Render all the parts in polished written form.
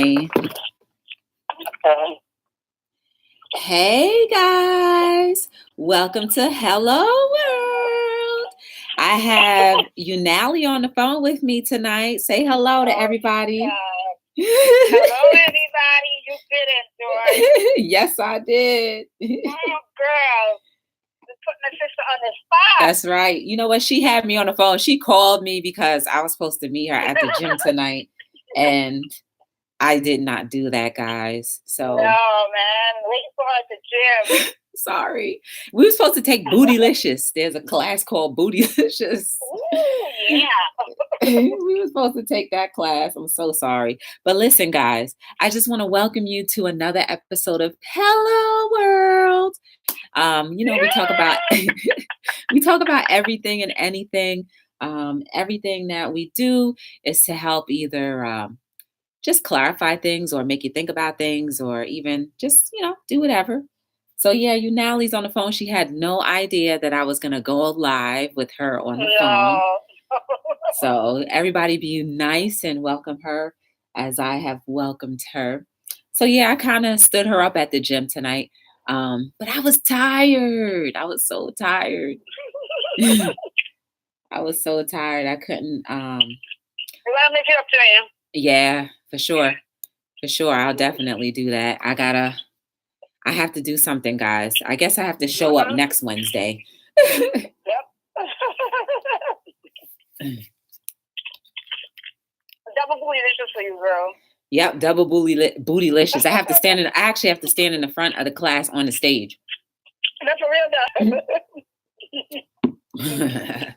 Hi. Hey guys, welcome to Hello World. I have Unalie on the phone with me tonight. Say hello to everybody. Hello, everybody. You did it, Joy. Yes, I did. Oh, girl. You're putting the sister on the spot. That's right. You know what? She had me on the phone. She called me because I was supposed to meet her at the gym tonight. And I did not do that, guys. So no, man. Waiting for her at the gym. Sorry. We were supposed to take Bootylicious. There's a class called Bootylicious. Ooh, yeah. We were supposed to take that class. I'm so sorry. But listen, guys, I just want to welcome you to another episode of Hello World. We talk about everything and anything. Everything that we do is to help either just clarify things or make you think about things or even just, do whatever. So yeah, Unalie's on the phone. She had no idea that I was going to go live with her on the phone. So everybody be nice and welcome her as I have welcomed her. So yeah, I kind of stood her up at the gym tonight. But I was tired. I was so tired. I was so tired. I couldn't. You want to make it up to me? Yeah, for sure. For sure. I'll definitely do that. I have to do something, guys. I guess I have to show up next Wednesday. Yep. Double bootylicious for you, girl. Yep, double bootylicious. I actually have to stand in the front of the class on the stage. That's a real done.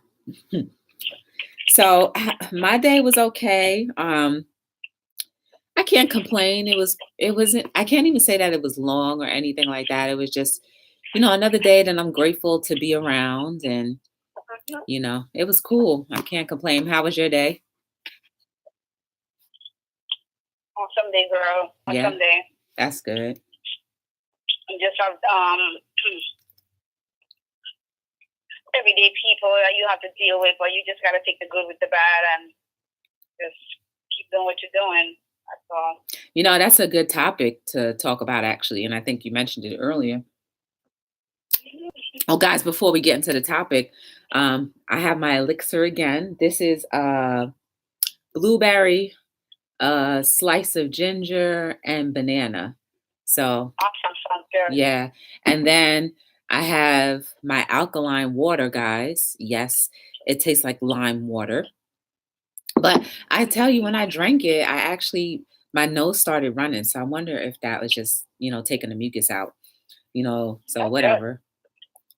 So my day was okay. I can't complain. I can't even say that it was long or anything like that. It was just, another day that I'm grateful to be around, and, it was cool. I can't complain. How was your day? Awesome day, girl. Awesome day. That's good. Just have everyday people that you have to deal with, but you just got to take the good with the bad and just keep doing what you're doing. That's all. That's a good topic to talk about, actually, and I think you mentioned it earlier. Oh, guys, before we get into the topic, I have my elixir again. This is blueberry, a slice of ginger, and banana. So awesome. Sounds good. Yeah. And then I have my alkaline water, guys. Yes, it tastes like lime water. But I tell you, when I drank it, my nose started running. So I wonder if that was just, taking the mucus out, so That's whatever. Good.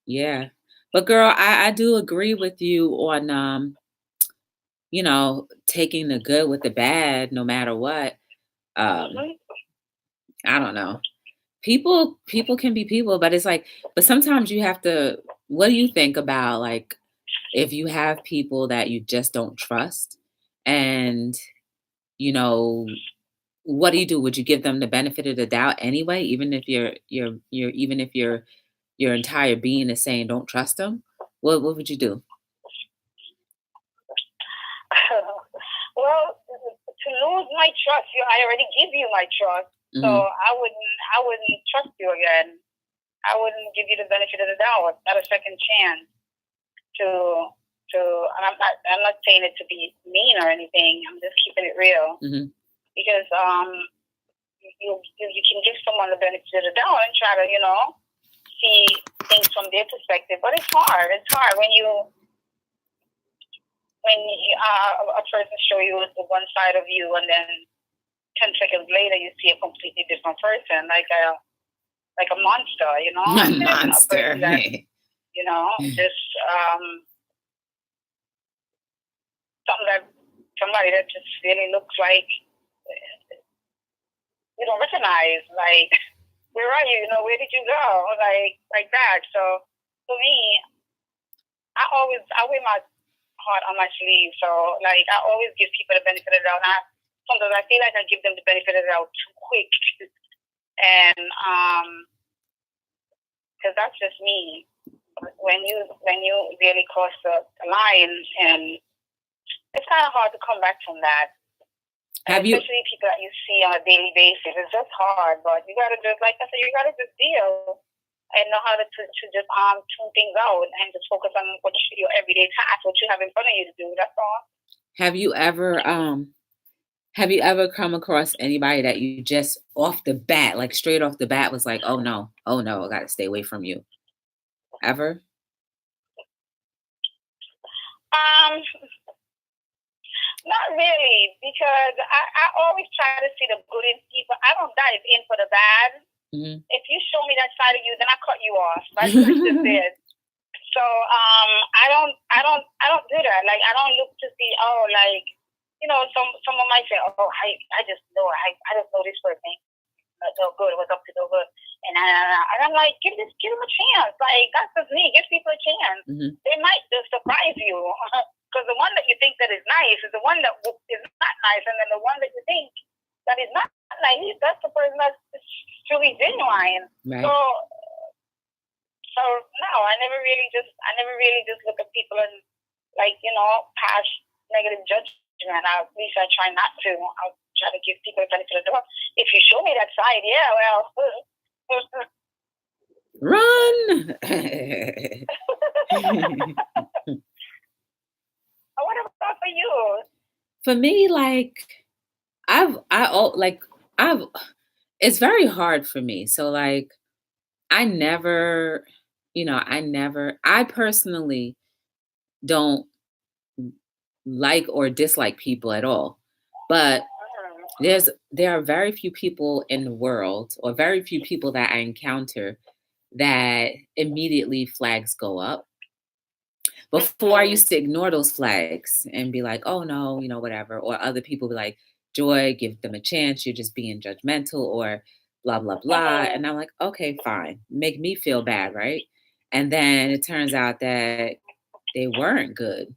Yeah. But girl, I do agree with you on, taking the good with the bad, no matter what. I don't know. People can be people, but it's like, but sometimes you have to, what do you think about, like, if you have people that you just don't trust and, what do you do? Would you give them the benefit of the doubt anyway, even if even if your entire being is saying don't trust them? What would you do? Well, to lose my trust, I already give you my trust. Mm-hmm. So I wouldn't trust you again. I wouldn't give you the benefit of the doubt, not a second chance. I'm not saying it to be mean or anything. I'm just keeping it real. Mm-hmm. Because you can give someone the benefit of the doubt and try to see things from their perspective, but it's hard. It's hard when a person show you the one side of you, and then 10 seconds later you see a completely different person, like a monster, A monster. That, just somebody that just really looks like you don't recognize. Like, where are you? Where did you go? Like that. So for me, I wear my heart on my sleeve. So like, I always give people the benefit of the doubt. Sometimes I feel like I give them the benefit of the doubt too quick, and because that's just me. But when you really cross the line, and it's kind of hard to come back from that. Have you? Especially people that you see on a daily basis. It's just hard, but you gotta just, like I said, you gotta just deal and know how to just tune things out and just focus on what your everyday task, what you have in front of you to do. That's all. Have you ever come across anybody that you just off the bat, like straight off the bat, was like, oh no, I gotta stay away from you? Ever? Not really, because I always try to see the good in people. I don't dive in for the bad. Mm-hmm. If you show me that side of you, then I cut you off. That's what I just did. So I don't do that. Like, I don't look to see, like, someone might say, I just know this person. So good, what's up to so good. And I'm like, give them a chance. Like, that's just me. Give people a chance. Mm-hmm. They might just surprise you. Because the one that you think that is nice is the one that is not nice. And then the one that you think that is not nice, that's the person that's truly genuine. Right. So no, I never really just look at people and, like, pass negative judgment. At least I try not to. I'll try to give people the benefit of the doubt. If you show me that side, yeah, well. Run. What about for you? For me, like, it's very hard for me. So, like, I personally don't like or dislike people at all. But there are very few people in the world, or very few people that I encounter, that immediately flags go up. Before, I used to ignore those flags and be like, oh no, whatever. Or other people be like, Joy, give them a chance. You're just being judgmental, or blah, blah, blah. And I'm like, okay, fine. Make me feel bad, right? And then it turns out that they weren't good.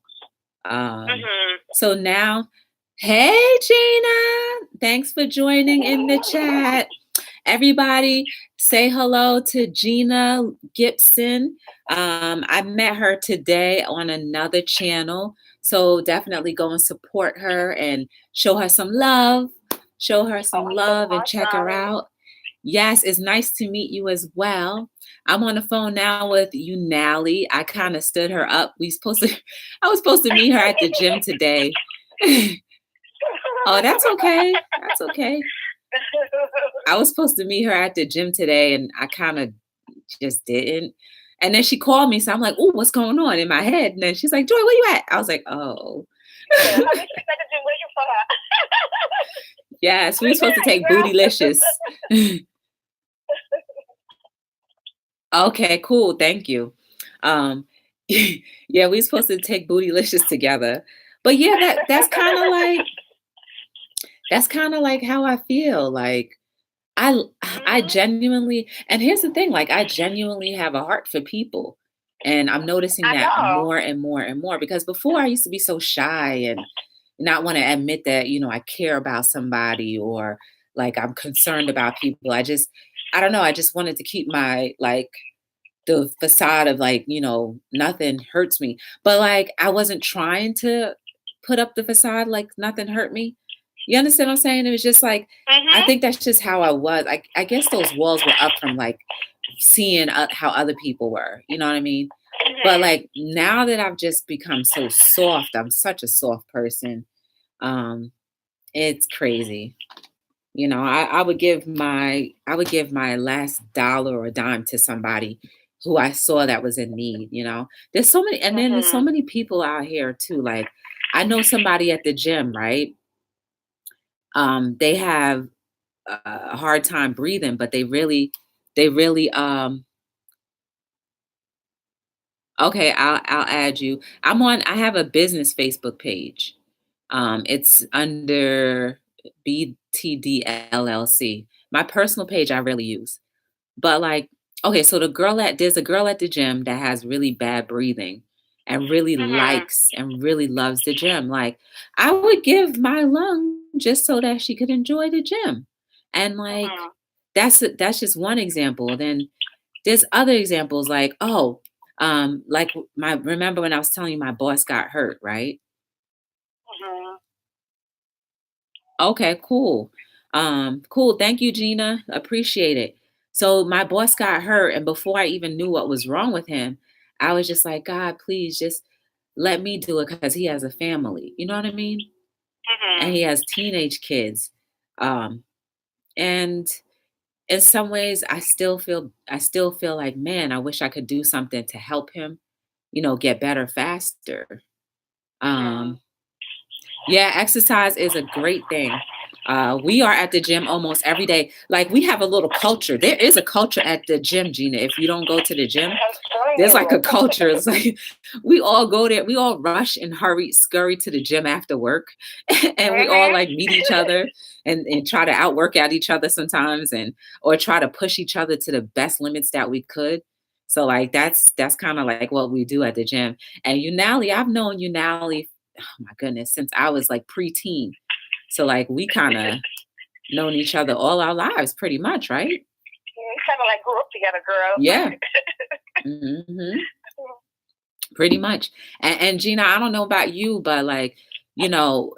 So now, hey, Gina, thanks for joining in the chat. Everybody, say hello to Gina Gibson. I met her today on another channel, so definitely go and support her and show her some love. And check her out. Yes, it's nice to meet you as well. I'm on the phone now with Unalie. I kind of stood her up. I was supposed to meet her at the gym today. Oh, that's okay. That's okay. I was supposed to meet her at the gym today, and I kind of just didn't. And then she called me, so I'm like, "Oh, what's going on?" in my head. And then she's like, "Joy, where you at?" I was like, "Oh." Yes, we were supposed to take Bootylicious. Okay, cool. Thank you. Yeah, we were supposed to take Bootylicious together. But yeah, that's kind of like how I feel. Like, I genuinely, and here's the thing, like, I genuinely have a heart for people. And I'm noticing that more and more and more, because before I used to be so shy and not want to admit that, I care about somebody, or like I'm concerned about people. I don't know. I just wanted to keep my, like, the facade of, like, nothing hurts me. But, like, I wasn't trying to put up the facade like nothing hurt me. You understand what I'm saying? It was just like, I think that's just how I was. I guess those walls were up from, like, seeing how other people were. You know what I mean? But, like, now that I've just become so soft, I'm such a soft person. It's crazy. I would give my last dollar or dime to somebody who I saw that was in need. There's so many, and then there's so many people out here too. Like, I know somebody at the gym, right? They have a hard time breathing, but they really, okay, I'll add you. I have a business Facebook page. It's under btdllc. My personal page I really use. But, like, okay, so there's a girl at the gym that has really bad breathing and really likes and really loves the gym. Like, I would give my lung just so that she could enjoy the gym. And, like, that's just one example. Then there's other examples, like, remember when I was telling you my boss got hurt, right? Okay, cool. Cool. Thank you, Gina. Appreciate it. So my boss got hurt, and before I even knew what was wrong with him, I was just like, God, please just let me do it because he has a family. You know what I mean? And Mhm. he has teenage kids. Um, and in some ways I still feel like, man, I wish I could do something to help him, get better faster. Mhm. Um, Yeah, exercise is a great thing. We are at the gym almost every day. Like we have a little culture. There is a culture at the gym, Gina. If you don't go to the gym, I'm telling there's like a you. culture. It's like we all go there. We all rush and scurry to the gym after work, and we all Mhm. like meet each other and try to outwork at each other sometimes, and or try to push each other to the best limits that we could. So like that's kind of like what we do at the gym. And Unalie, I've known Unalie, oh my goodness, since I was like preteen. So like we kind of known each other all our lives pretty much, right? We kind of like grew up together, girl. Yeah. Hmm. Pretty much. And Gina, I don't know about you, but like, you know,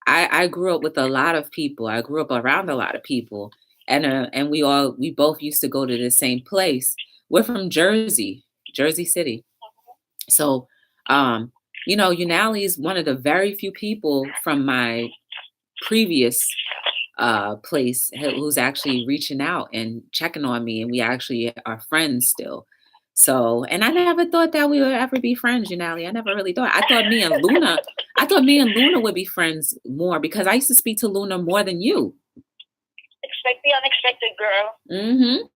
I grew up with a lot of people. I grew up around a lot of people. And we both used to go to the same place. We're from Jersey, Jersey City. So Unali is one of the very few people from my previous place who's actually reaching out and checking on me, and we actually are friends still. So, and I never thought that we would ever be friends, Unali. I never really thought. I thought me and Luna would be friends more because I used to speak to Luna more than you. Expect the unexpected, girl. Mm-hmm.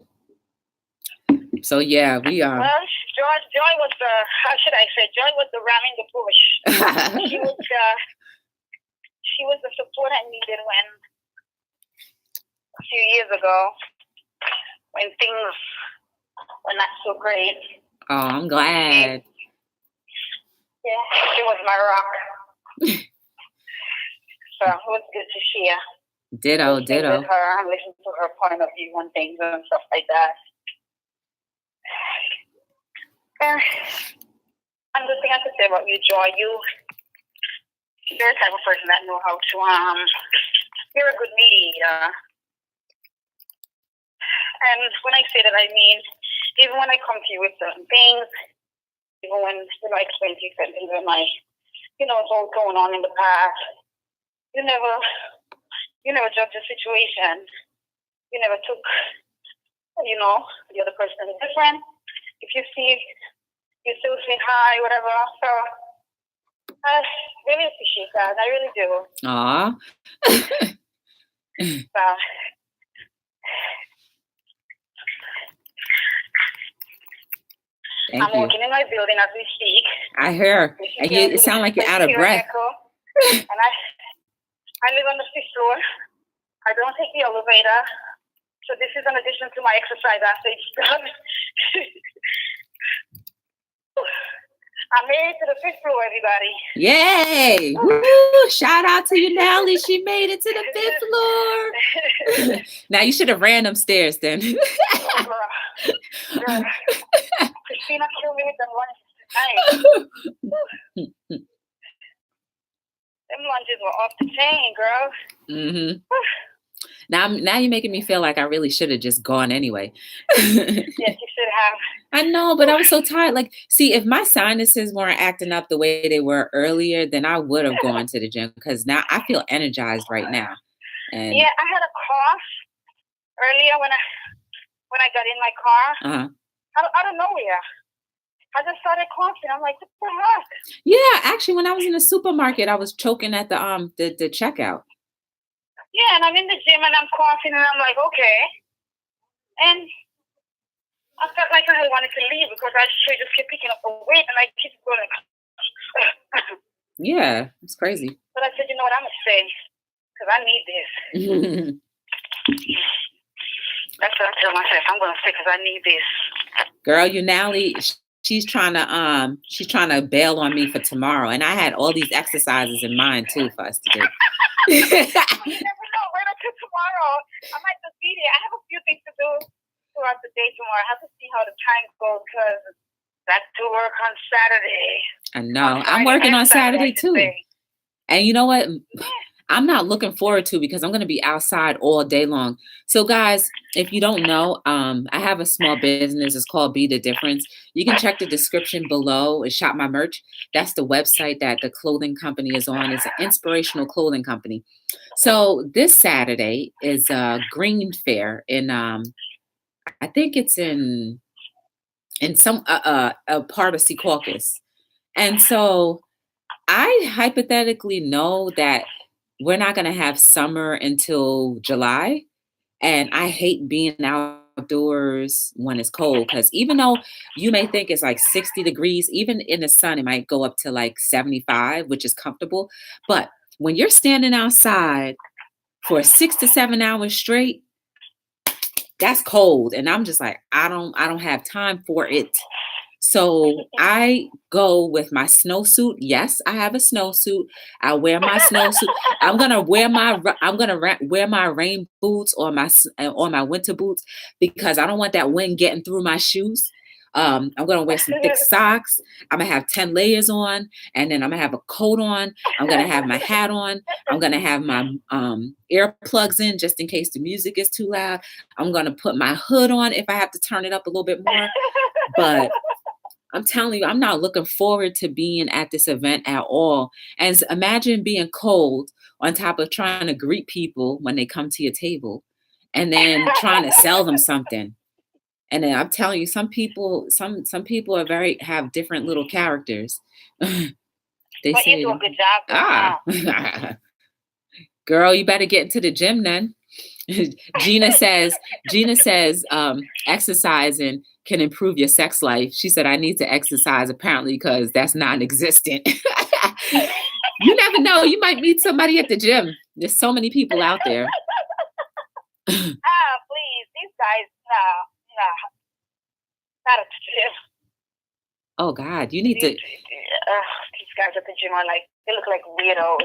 So yeah, we are. Well, Joy was the, how should I say? Joy was the ram in the bush. She was the support I needed when a few years ago when things were not so great. Oh, I'm glad. Yeah, she was my rock. So it was good to share. Ditto. With her and listen to her point of view on things and stuff like that. Another thing I could say about you, Joy, you're the type of person that know how to you're a good mediator. And when I say that, I mean even when I come to you with certain things, even when I explain to you certain things in my, what's all going on in the past, you never judge the situation. You never took, the other person is different. If you see, you still say hi, whatever. So I really appreciate that. I really do. Aww. So, I'm walking in my building as we speak. I hear. And it sounds like you're out of breath. And I live on the 5th floor. I don't take the elevator. So this is an addition to my exercise after it's done. I made it to the 5th floor, everybody. Yay! Woo! Shout out to Unalie. She made it to the 5th floor. Now you should have ran them stairs then. Girl. Christina killed me with them lunges tonight. Them lunges were off the chain, girl. Mm-hmm. Now you're making me feel like I really should have just gone anyway. Yes, you should have. I know, but I was so tired. Like, see, if my sinuses weren't acting up the way they were earlier, then I would have gone to the gym because now I feel energized right now. And yeah, I had a cough earlier when I got in my car. Out of nowhere. I just started coughing. I'm like, what the heck? Yeah, actually, when I was in the supermarket, I was choking at the checkout. Yeah, and I'm in the gym and I'm coughing and I'm like, okay. And I felt like I wanted to leave because I just keep picking up the weight and I keep going. Yeah, it's crazy. But I said, you know what, I'm going to stay because I need this. That's what I tell myself. I'm going to stay because I need this. Girl, Unalie, she's trying to bail on me for tomorrow. And I had all these exercises in mind too for us to do. You never know. Wait until tomorrow. I might just be there. I have a few things to do throughout the day tomorrow. I have to see how the time goes because that's to work on Saturday. I know. I'm working on Saturday too. And you know what? I'm not looking forward to because I'm going to be outside all day long. So guys, if you don't know, I have a small business. It's called Be the Difference. You can check the description below. It's Shop My Merch. That's the website that the clothing company is on. It's an inspirational clothing company. So this Saturday is a green fair in I think it's in some a part of Secaucus. And so I hypothetically know that we're not going to have summer until July. And I hate being outdoors when it's cold because even though you may think it's like 60 degrees, even in the sun, it might go up to like 75, which is comfortable. But when you're standing outside for 6 to 7 hours straight, that's cold. And I'm just like, I don't have time for it. So I go with my snowsuit. Yes, I have a snowsuit. I wear my snowsuit. I'm gonna wear my rain boots or my winter boots because I don't want that wind getting through my shoes. I'm gonna wear some thick socks. I'm gonna have 10 layers on, and then I'm gonna have a coat on. I'm gonna have my hat on. I'm gonna have my earplugs in just in case the music is too loud. I'm gonna put my hood on if I have to turn it up a little bit more. But I'm telling you, I'm not looking forward to being at this event at all. And imagine being cold on top of trying to greet people when they come to your table and then trying to sell them something. And then I'm telling you, some people are have different little characters. They But say, you do a good job. Girl, you better get into the gym then. Gina says, exercising can improve your sex life. She said, I need to exercise apparently because that's non-existent. You never know. You might meet somebody at the gym. There's so many people out there. Please, these guys, not at the gym. Oh God, you need to. These guys at the gym are like, they look like weirdos.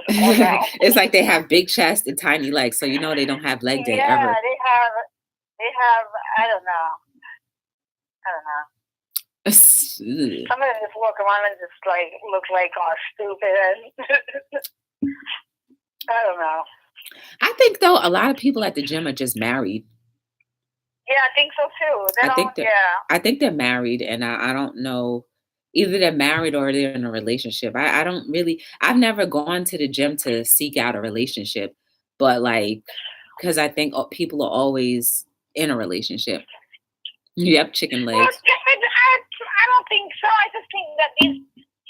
It's like they have big chest and tiny legs, so you know they don't have leg day ever. Yeah, they have. I don't know. Some of them just walk around and just like look like stupid. I don't know. I think though a lot of people at the gym are just married. Yeah, I think so too. I think they're married, and I don't know. Either they're married or they're in a relationship. I don't really. I've never gone to the gym to seek out a relationship, but like, because I think people are always in a relationship. Yep, chicken legs. I don't think so. I just think that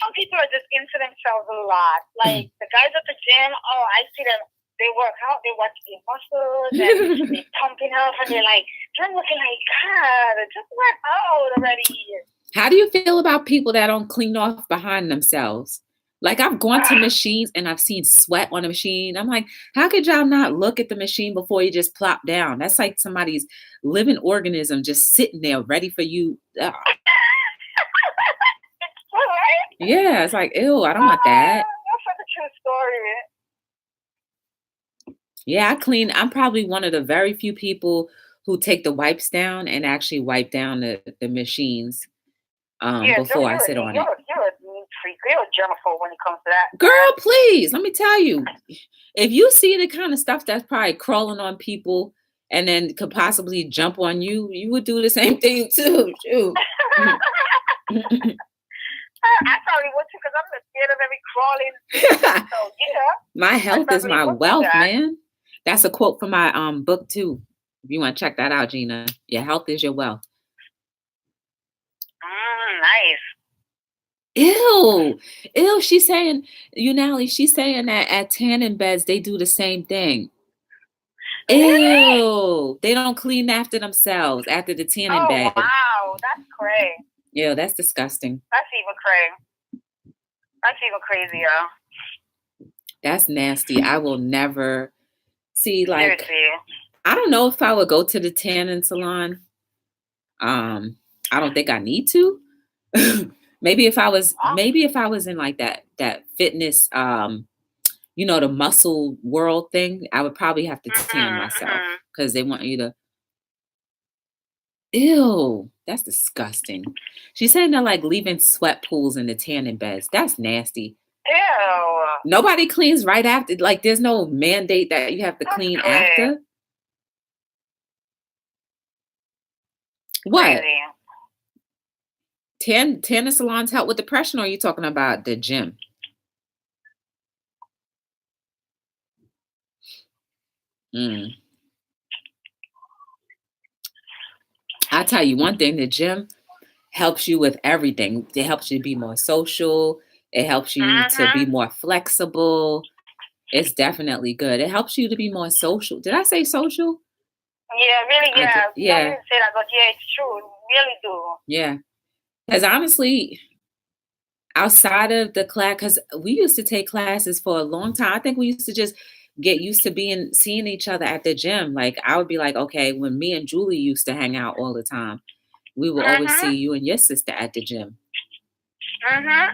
some people are just into themselves a lot. Like the guys at the gym, I see them. They work out, they watch their muscles, and they're pumping up, and they're like, I'm looking like, God, just work out already. How do you feel about people that don't clean off behind themselves? Like I've gone to machines and I've seen sweat on a machine. I'm like, how could y'all not look at the machine before you just plop down? That's like somebody's living organism just sitting there ready for you. Yeah, it's like, ew, I don't want that. That's such a true story. Yeah, I clean. I'm probably one of the very few people who take the wipes down and actually wipe down the machines before I sit on it. You're a neat freak. You're a germaphobe when it comes to that. Girl, please, let me tell you. If you see the kind of stuff that's probably crawling on people and then could possibly jump on you, you would do the same thing too. Shoot. I probably would too because I'm scared of every crawling. So yeah. My health is my wealth, man. That's a quote from my book too. If you want to check that out, Gina. Your health is your wealth. Nice. Ew. She's saying, Unalie, she's saying that at tanning beds they do the same thing. Really? Ew. They don't clean after themselves after the tanning bed. Oh wow, that's crazy. Yeah, that's disgusting. That's even crazier. That's nasty. I will never see, like, Seriously. I don't know if I would go to the tanning salon. I don't think I need to. maybe if I was in like that fitness, the muscle world thing, I would probably have to tan myself because they want you to. Ew, that's disgusting. She's saying they're like leaving sweat pools in the tanning beds. That's nasty. Ew. Nobody cleans right after. Like, there's no mandate that you have to clean after. What? Crazy. Tanning salons help with depression, or are you talking about the gym? I'll tell you one thing, the gym helps you with everything. It helps you to be more social. It helps you to be more flexible. It's definitely good. It helps you to be more social. Did I say social? Yeah, really, yeah. Yeah. I didn't say that, but yeah, it's true. Really do. Yeah. Because honestly, outside of the class, because we used to take classes for a long time. I think we used to just get used to seeing each other at the gym. Like, I would be like, okay, when me and Julie used to hang out all the time, we would always see you and your sister at the gym. Yeah.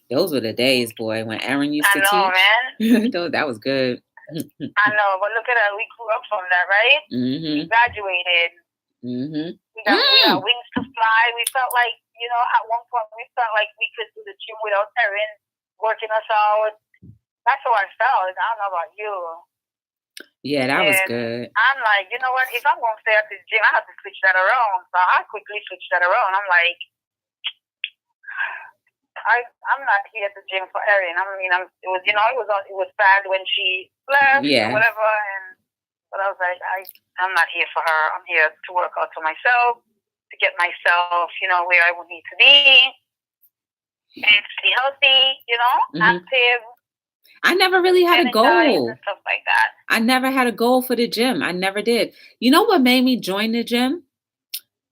Those were the days, boy, when Aaron used to teach. Man. That was good. I know, but look at us. We grew up from that, right? We graduated. We got wings to fly. We felt like, at one point we felt like we could do the gym without Aaron working us out. That's how I felt. I don't know about you. Yeah, that was good. I'm like, you know what? If I'm going to stay at this gym, I have to switch that around. So I quickly switched that around. I'm like, I'm not here at the gym for Erin. I mean, it was bad when she left or whatever. But I was like, I'm not here for her. I'm here to work out for myself, to get myself, where I would need to be, and to be healthy, active. I never really had a goal. And stuff like that. I never had a goal for the gym. I never did. You know what made me join the gym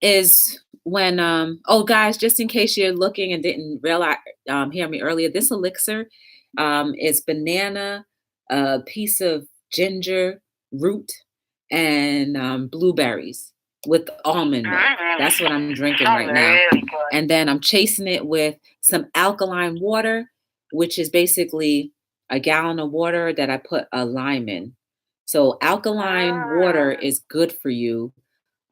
is when guys, just in case you're looking and didn't realize hear me earlier, this elixir is banana, a piece of ginger root, and blueberries with almond milk. That's what I'm drinking right now. Really good. And then I'm chasing it with some alkaline water, which is basically a gallon of water that I put a lime in. So alkaline water is good for you.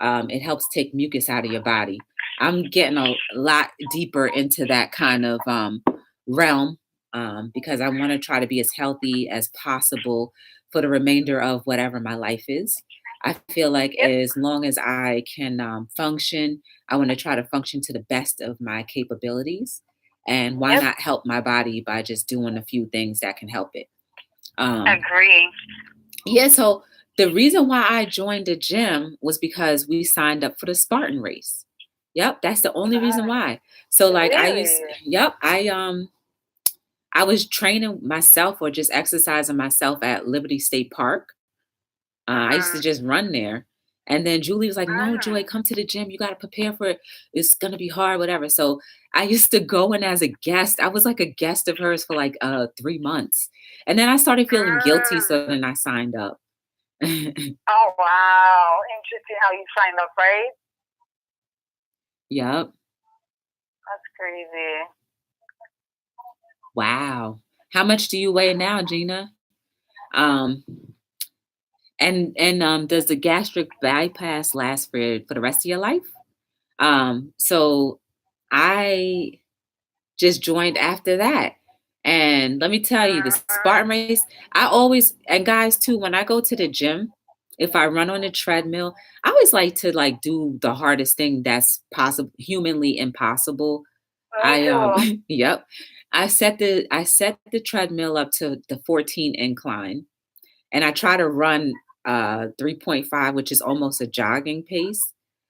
It helps take mucus out of your body. I'm getting a lot deeper into that kind of realm because I want to try to be as healthy as possible for the remainder of whatever my life is. I feel like as long as I can function, I want to try to function to the best of my capabilities. And why not help my body by just doing a few things that can help it? Agree. Yeah, so the reason why I joined the gym was because we signed up for the Spartan race. Yep, that's the only reason why. So like I was training myself or just exercising myself at Liberty State Park. I used to just run there. And then Julie was like, no, Joy, come to the gym. You got to prepare for it. It's going to be hard, whatever. So I used to go in as a guest. I was like a guest of hers for like 3 months. And then I started feeling guilty. So then I signed up. Oh, wow. Interesting how you signed up, right? Yep. That's crazy. Wow. How much do you weigh now, Gina? And does the gastric bypass last for the rest of your life? So I just joined after that. And let me tell you, the Spartan race, and guys too, when I go to the gym, if I run on a treadmill, I always like to do the hardest thing that's possible, humanly impossible. Yep. I set the treadmill up to the 14 incline, and I try to run 3.5, which is almost a jogging pace,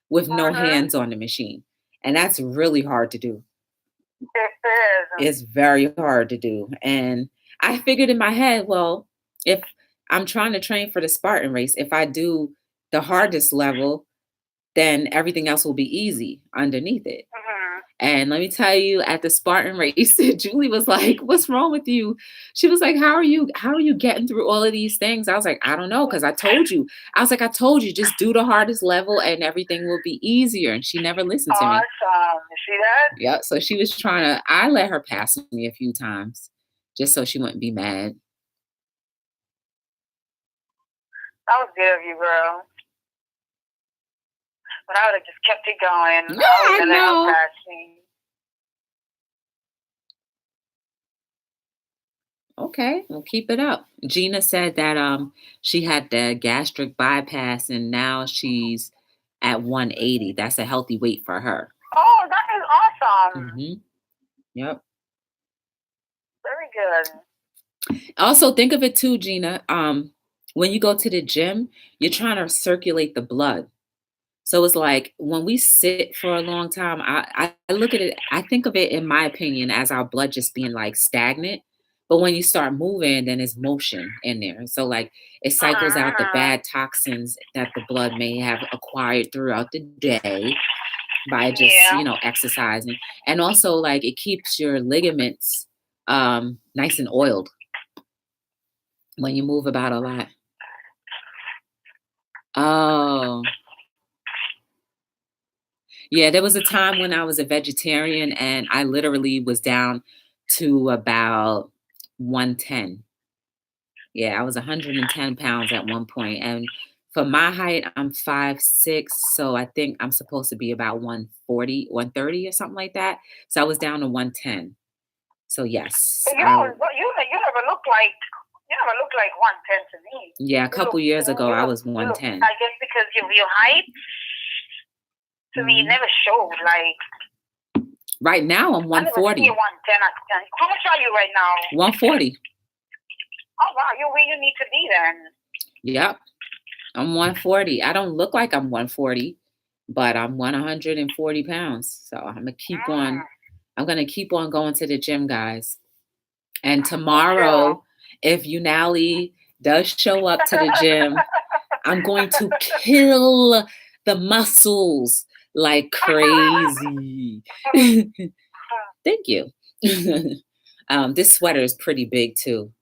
with no hands on the machine. And that's really hard to do. It's very hard to do. And I figured in my head, well, if I'm trying to train for the Spartan race, if I do the hardest level, then everything else will be easy underneath it. And let me tell you, at the Spartan race, Julie was like, what's wrong with you? She was like, how are you getting through all of these things? I was like, I don't know, because I told you, just do the hardest level and everything will be easier. And she never listened to me. Awesome. You see that? Yep. So she was I let her pass me a few times just so she wouldn't be mad. That was good of you, girl. But I would have just kept it going. Yeah, I know. Okay, well, keep it up. Gina said that she had the gastric bypass and now she's at 180. That's a healthy weight for her. Oh, that is awesome. Mm-hmm. Yep. Very good. Also, think of it too, Gina. When you go to the gym, you're trying to circulate the blood. So it's like when we sit for a long time, I look at it, I think of it, in my opinion, as our blood just being like stagnant. But when you start moving, then there's motion in there. So like it cycles out the bad toxins that the blood may have acquired throughout the day by just, exercising. And also like it keeps your ligaments nice and oiled when you move about a lot. Oh. Yeah, there was a time when I was a vegetarian and I literally was down to about 110. Yeah, I was 110 pounds at one point. And for my height, I'm 5'6". So I think I'm supposed to be about 140, 130 or something like that. So I was down to 110. So yes. You never look like 110 to me. Yeah, a couple years ago I was 110. I guess because of your height. To me, it never showed. Like right now, I'm 140. You're 110. How much are you right now? 140. Oh wow, you're where you need to be then. Yep, I'm 140. I don't look like I'm 140, but I'm 140 pounds. So I'm gonna keep on. I'm gonna keep on going to the gym, guys. And tomorrow, if Unalie does show up to the gym, I'm going to kill the muscles like crazy. Thank you. This sweater is pretty big too.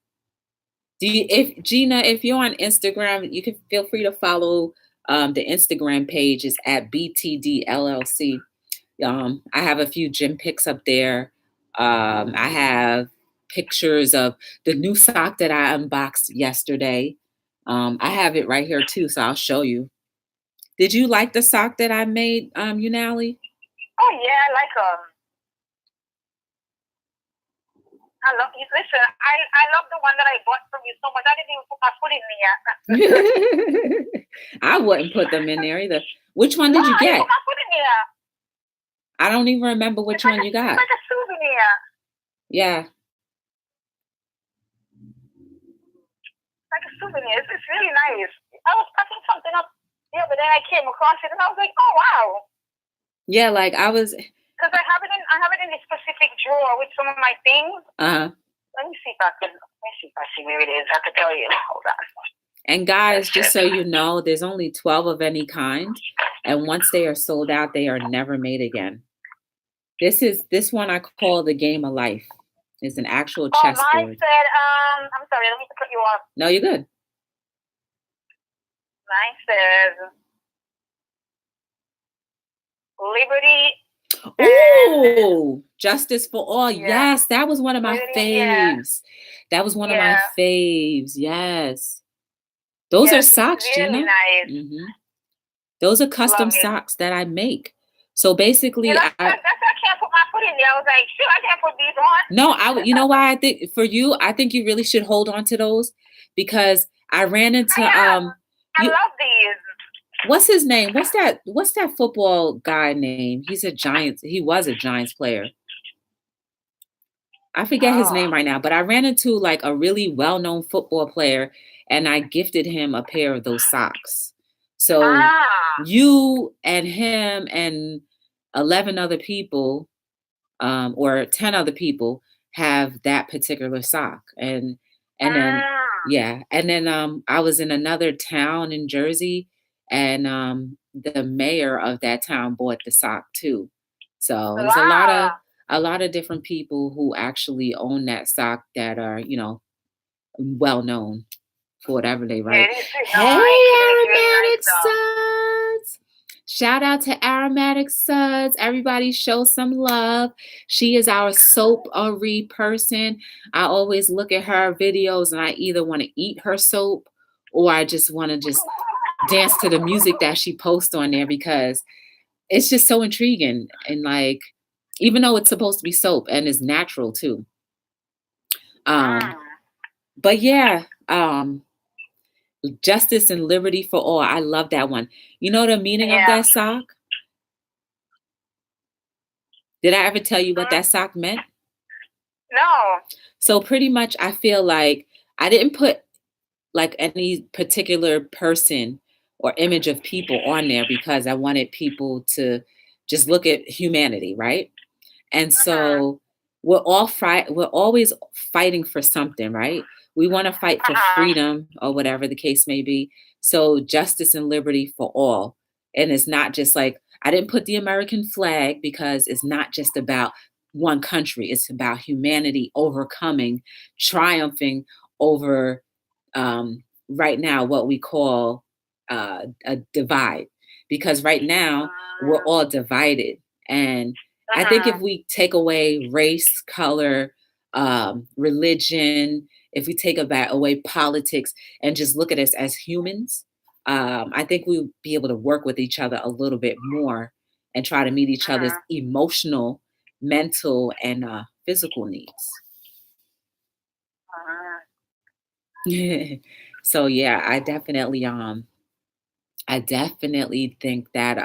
Gina, if you're on Instagram, you can feel free to follow the Instagram page is at btdllc. I have a few gym pics up there. I have pictures of the new sock that I unboxed yesterday. I have it right here too, so I'll show you. Did you like the sock that I made, Unalie? Oh yeah, I like I love you. Listen, I love the one that I bought from you so much. I didn't even put my foot in there. I wouldn't put them in there either. Which one did you get? I didn't put my foot in there. I don't even remember which one you got. It's like a souvenir. Yeah. Like a souvenir. It's really nice. I was packing something up the other day. I came across it and I was like, oh wow. Yeah, like I was. Because I have it in a specific drawer with some of my things. Let me see if I see where it is. I have to tell you. Hold on. And guys, just so you know, there's only 12 of any kind. And once they are sold out, they are never made again. This one I call the game of life. It's an actual chessboard. Mine said, I'm sorry, let me cut you off. No, you're good. Mine says liberty. Oh, justice for all. Yeah. Yes, that was one of my faves. Yeah. That was one of my faves. Yes. Those are socks, really Gina. Nice. Mm-hmm. Those are custom socks that I make. So basically, that's I can't put my foot in there. I was like, shoot, I can't put these on. No, you know why? I think for you, I think you really should hold on to those because I ran into I love these. What's his name? What's that football guy name? He was a Giants player. I forget his name right now, but I ran into like a really well-known football player and I gifted him a pair of those socks. So you and him and 11 other people, or 10 other people have that particular sock. And then, and then I was in another town in Jersey and the mayor of that town bought the sock too. So there's a lot of different people who actually own that sock that are, well known for whatever they write. Hey, Aromatic Suds! Shout out to Aromatic Suds. Everybody show some love. She is our soap-ary person. I always look at her videos and I either want to eat her soap or I just want to dance to the music that she posts on there because it's just so intriguing. And like, even though it's supposed to be soap and it's natural too. But yeah, justice and liberty for all. I love that one. You know the meaning of Yeah. that sock? Did I ever tell you what Hmm? that sock meant? No. So pretty much I feel like I didn't put like any particular person or image of people on there because I wanted people to just look at humanity, right? And Mhm. so we're always fighting for something, right? We want to fight for Uh-huh. freedom or whatever the case may be. So justice and liberty for all. And it's not just like I didn't put the American flag because it's not just about one country. It's about humanity overcoming, triumphing over right now what we call a divide. Because right now we're all divided. And I think if Uh-huh. we take away race, color, religion, if we take away politics and just look at us as humans, I think we'll be able to work with each other a little bit more and try to meet each other's Uh-huh. emotional, mental, and physical needs. Uh-huh. So yeah, I definitely think that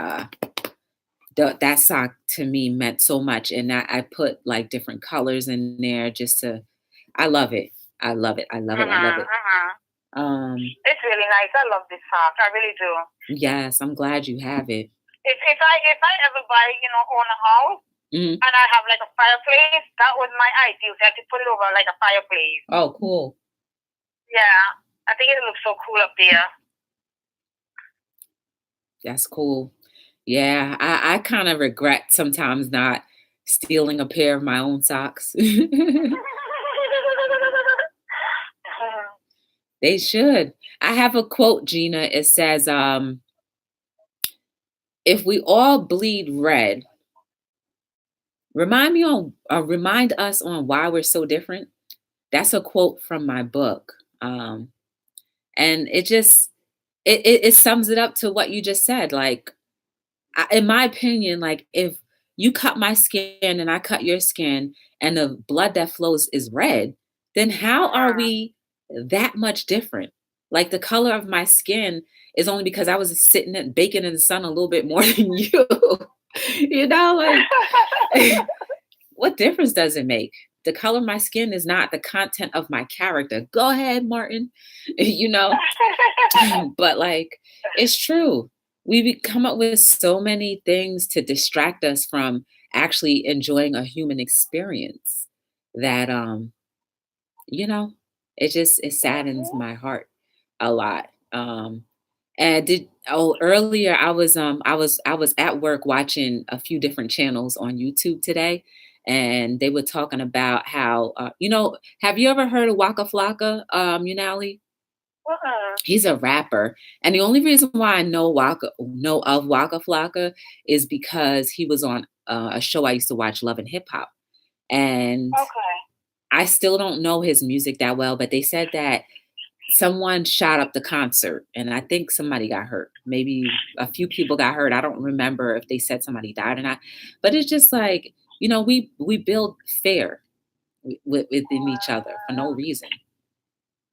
that sock to me meant so much, and I put like different colors in there just to. I love it. I love it. I love it. I love Uh-huh. it. Uh-huh. Um, It's really nice. I love this sock. I really do. yes, I'm glad you have it. If I ever buy, own a house Mhm. and I have like a fireplace, that was my ideal. So I could put it over like a fireplace. Oh, cool. Yeah. I think it looks so cool up there. That's cool. Yeah, I kind of regret sometimes not stealing a pair of my own socks. They should. I have a quote, Gina. It says, "If we all bleed red, remind us on why we're so different." That's a quote from my book, and it sums it up to what you just said. Like, in my opinion, like if you cut my skin and I cut your skin, and the blood that flows is red, then how are Uh-huh. we that much different? Like the color of my skin is only because I was sitting and baking in the sun a little bit more than you. You know, like what difference does it make? The color of my skin is not the content of my character. Go ahead, Martin. You know, but like it's true. Come up with so many things to distract us from actually enjoying a human experience that you know, it saddens Mhm. my heart a lot. And did oh earlier I was at work watching a few different channels on YouTube today, and they were talking about how have you ever heard of Waka Flocka, Unalie? Uh-uh. He's a rapper, and the only reason why I know of Waka Flocka is because he was on a show I used to watch, Love and Hip Hop, and Okay. I still don't know his music that well, but they said that someone shot up the concert, and I think somebody got hurt. Maybe a few people got hurt. I don't remember if they said somebody died or not, but it's just like we build fear within each other for no reason.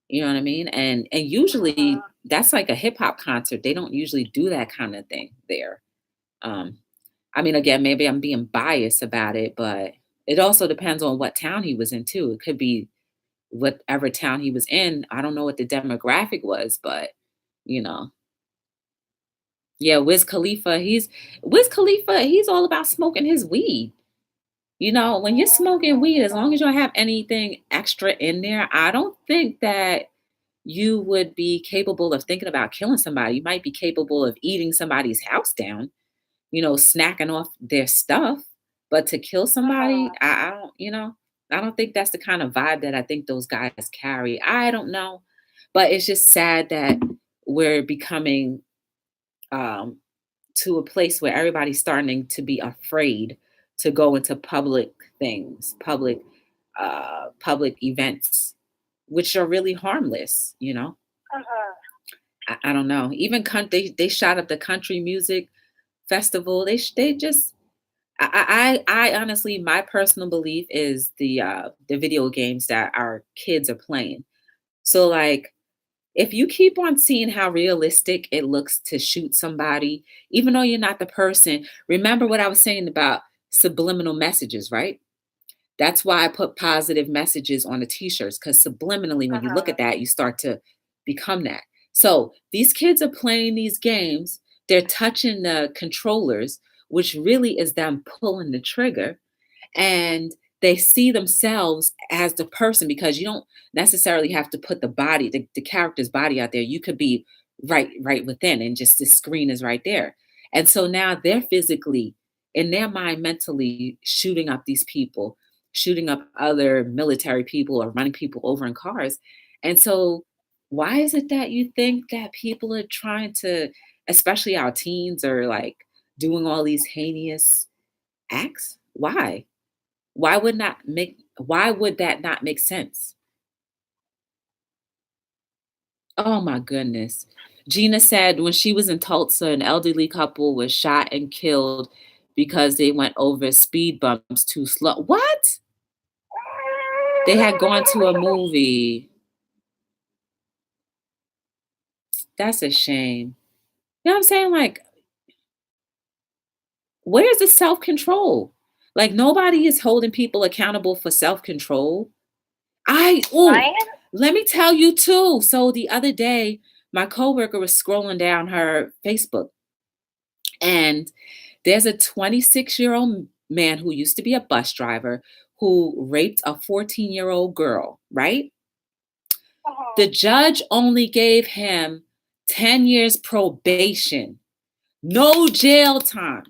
You know what I mean? And usually Uh-huh. that's like a hip hop concert. They don't usually do that kind of thing there. Um, I mean, again, maybe I'm being biased about it, but it also depends on what town he was in too. It could be whatever town he was in. I don't know what the demographic was, but you know, yeah, Wiz Khalifa, he's all about smoking his weed. You know, when you're smoking weed, as long as you don't have anything extra in there, I don't think that you would be capable of thinking about killing somebody. You might be capable of eating somebody's house down, snacking off their stuff. But to kill somebody, Uh-huh. I don't, I don't think that's the kind of vibe that I think those guys carry. I don't know. But it's just sad that we're becoming um, to a place where everybody's starting to be afraid to go into public things, public events, which are really harmless. Uh-huh. I don't know. Even they shot up the country music festival. They just I honestly, my personal belief is the video games that our kids are playing. So, like, if you keep on seeing how realistic it looks to shoot somebody, even though you're not the person, remember what I was saying about subliminal messages, right? That's why I put positive messages on the t-shirts, because subliminally, when you look at that, you start to become that. So these kids are playing these games, they're touching the controllers, which really is them pulling the trigger, and they see themselves as the person, because you don't necessarily have to put the character's body out there. You could be right within, and just the screen is right there. And so now they're physically, in their mind, mentally shooting up these people, shooting up other military people, or running people over in cars. And so why is it that you think that people are trying to, especially our teens, are like doing all these heinous acts? Why? Why would that not make sense? Oh my goodness. Gina said when she was in Tulsa, an elderly couple was shot and killed because they went over speed bumps too slow. What? They had gone to a movie. That's a shame. You know what I'm saying? Like, where's the self-control? Like, nobody is holding people accountable for self-control. Right? Let me tell you too. So the other day, my coworker was scrolling down her Facebook, and there's a 26-year-old man who used to be a bus driver who raped a 14-year-old girl, right? The judge only gave him 10 years probation, no jail time.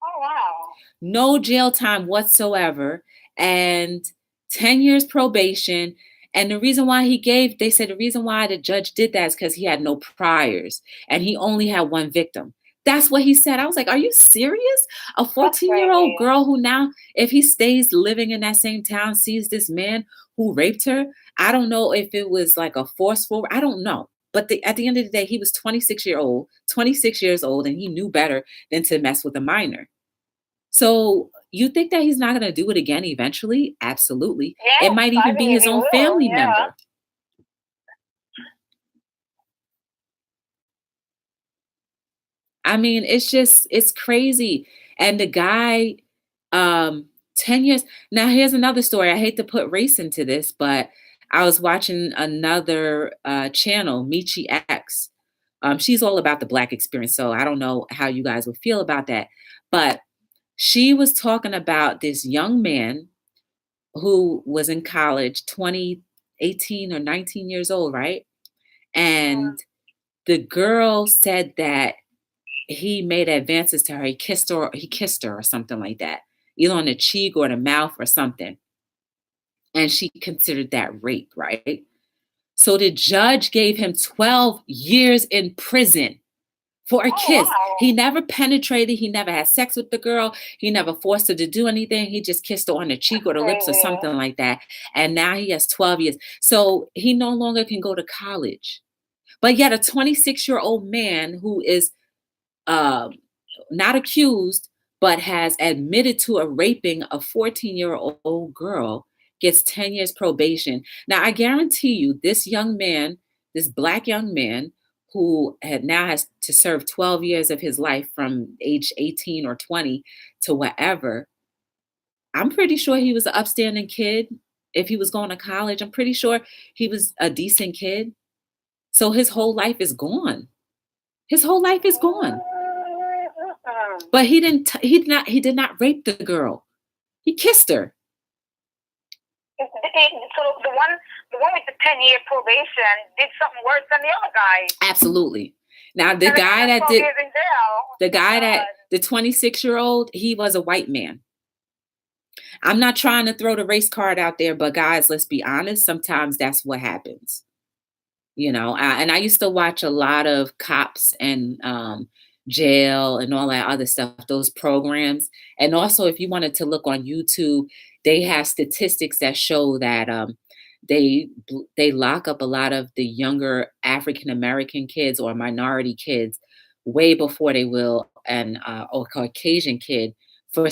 Oh, wow. No jail time whatsoever, and 10 years probation. And they said the reason why the judge did that is because he had no priors and he only had one victim. That's what he said. I was like, are you serious? A 14-year-old girl who now, if he stays living in that same town, sees this man who raped her. I don't know if it was like a forceful, I don't know. But at the end of the day, he was 26 years old, and he knew better than to mess with a minor. So you think that he's not going to do it again eventually? Absolutely. Yeah, It might even be his own family member. I mean, it's crazy. And the guy, 10 years. Now, here's another story. I hate to put race into this, but I was watching another channel, Michi X. She's all about the Black experience. So I don't know how you guys would feel about that. But she was talking about this young man who was in college, 18 or 19 years old, right? And the girl said that he made advances to her. He kissed her or something like that, either on the cheek or the mouth or something. And she considered that rape, right? So the judge gave him 12 years in prison for a kiss. Wow. He never penetrated. He never had sex with the girl. He never forced her to do anything. He just kissed her on the cheek or the lips or something like that. And now he has 12 years. So he no longer can go to college. But yet a 26-year-old man who is not accused, but has admitted to a raping a 14-year-old girl gets 10 years probation. Now, I guarantee you, this young man, this Black young man, who now has to serve 12 years of his life from age 18 or 20 to whatever, I'm pretty sure he was an upstanding kid. If he was going to college, I'm pretty sure he was a decent kid. So his whole life is gone. His whole life is gone. But he did not rape the girl. He kissed her. So the one with the 10-year probation did something worse than the other guy. Absolutely. Now the 26-year-old, he was a white man. I'm not trying to throw the race card out there, but guys, let's be honest. Sometimes that's what happens. And I used to watch a lot of cops and jail and all that other stuff, those programs. And also, if you wanted to look on YouTube, they have statistics that show that they lock up a lot of the younger African American kids or minority kids way before they will or Caucasian kid for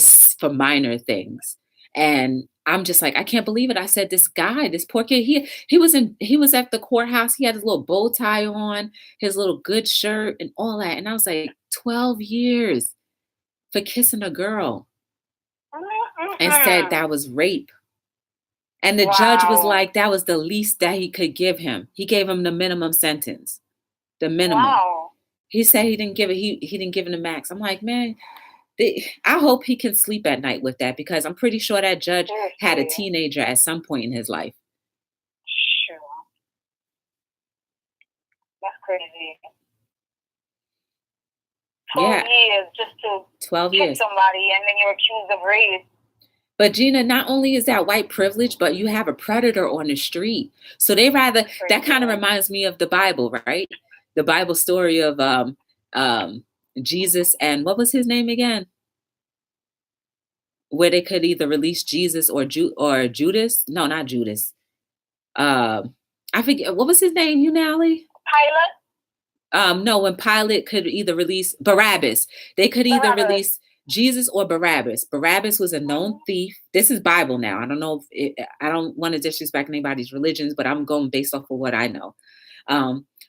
minor things. And I'm just like, I can't believe it. I said, this guy, this poor kid, he was at the courthouse. He had his little bow tie on, his little good shirt and all that. And I was like, 12 years for kissing a girl, and said that was rape. And the judge was like, that was the least that he could give him. He gave him the minimum sentence, the minimum. Wow. He said he didn't give it. He didn't give him the max. I'm like, man, I hope he can sleep at night with that, because I'm pretty sure that judge had a teenager at some point in his life. Sure. That's crazy. 12 years just to 12 kiss years. somebody, and then you're accused of rape. But Gina, not only is that white privilege, but you have a predator on the street. So they rather, that kind of reminds me of the Bible, right? The Bible story of Jesus and what was his name again? Where they could either release Jesus or Judas. No, not Judas. I forget, what was his name, Unalie? Pilate? No, when Pilate could either release Barabbas. They could either release Jesus or Barabbas. Barabbas was a known thief. This is Bible now. I don't know if I don't want to disrespect anybody's religions, but I'm going based off of what I know.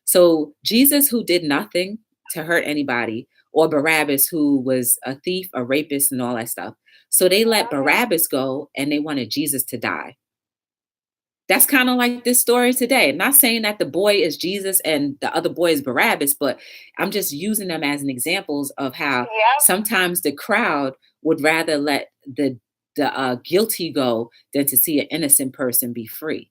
So Jesus, who did nothing to hurt anybody, or Barabbas, who was a thief, a rapist, and all that stuff. So they let Barabbas go, and they wanted Jesus to die. That's kind of like this story today. I'm not saying that the boy is Jesus and the other boy is Barabbas, but I'm just using them as an examples of how sometimes the crowd would rather let the guilty go than to see an innocent person be free.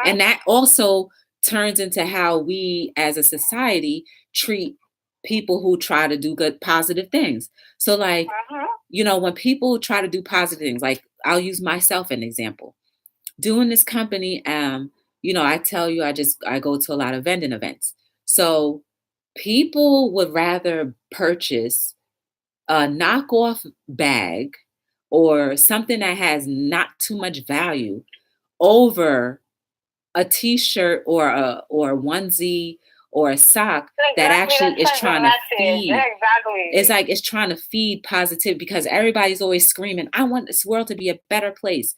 And that also turns into how we as a society treat people who try to do good, positive things. So like, when people try to do positive things, like I'll use myself as an example. Doing this company, I tell you, I go to a lot of vending events. So people would rather purchase a knockoff bag or something that has not too much value over a t-shirt or a onesie or a sock that actually is trying to feed. It's like it's trying to feed positive, because everybody's always screaming, I want this world to be a better place.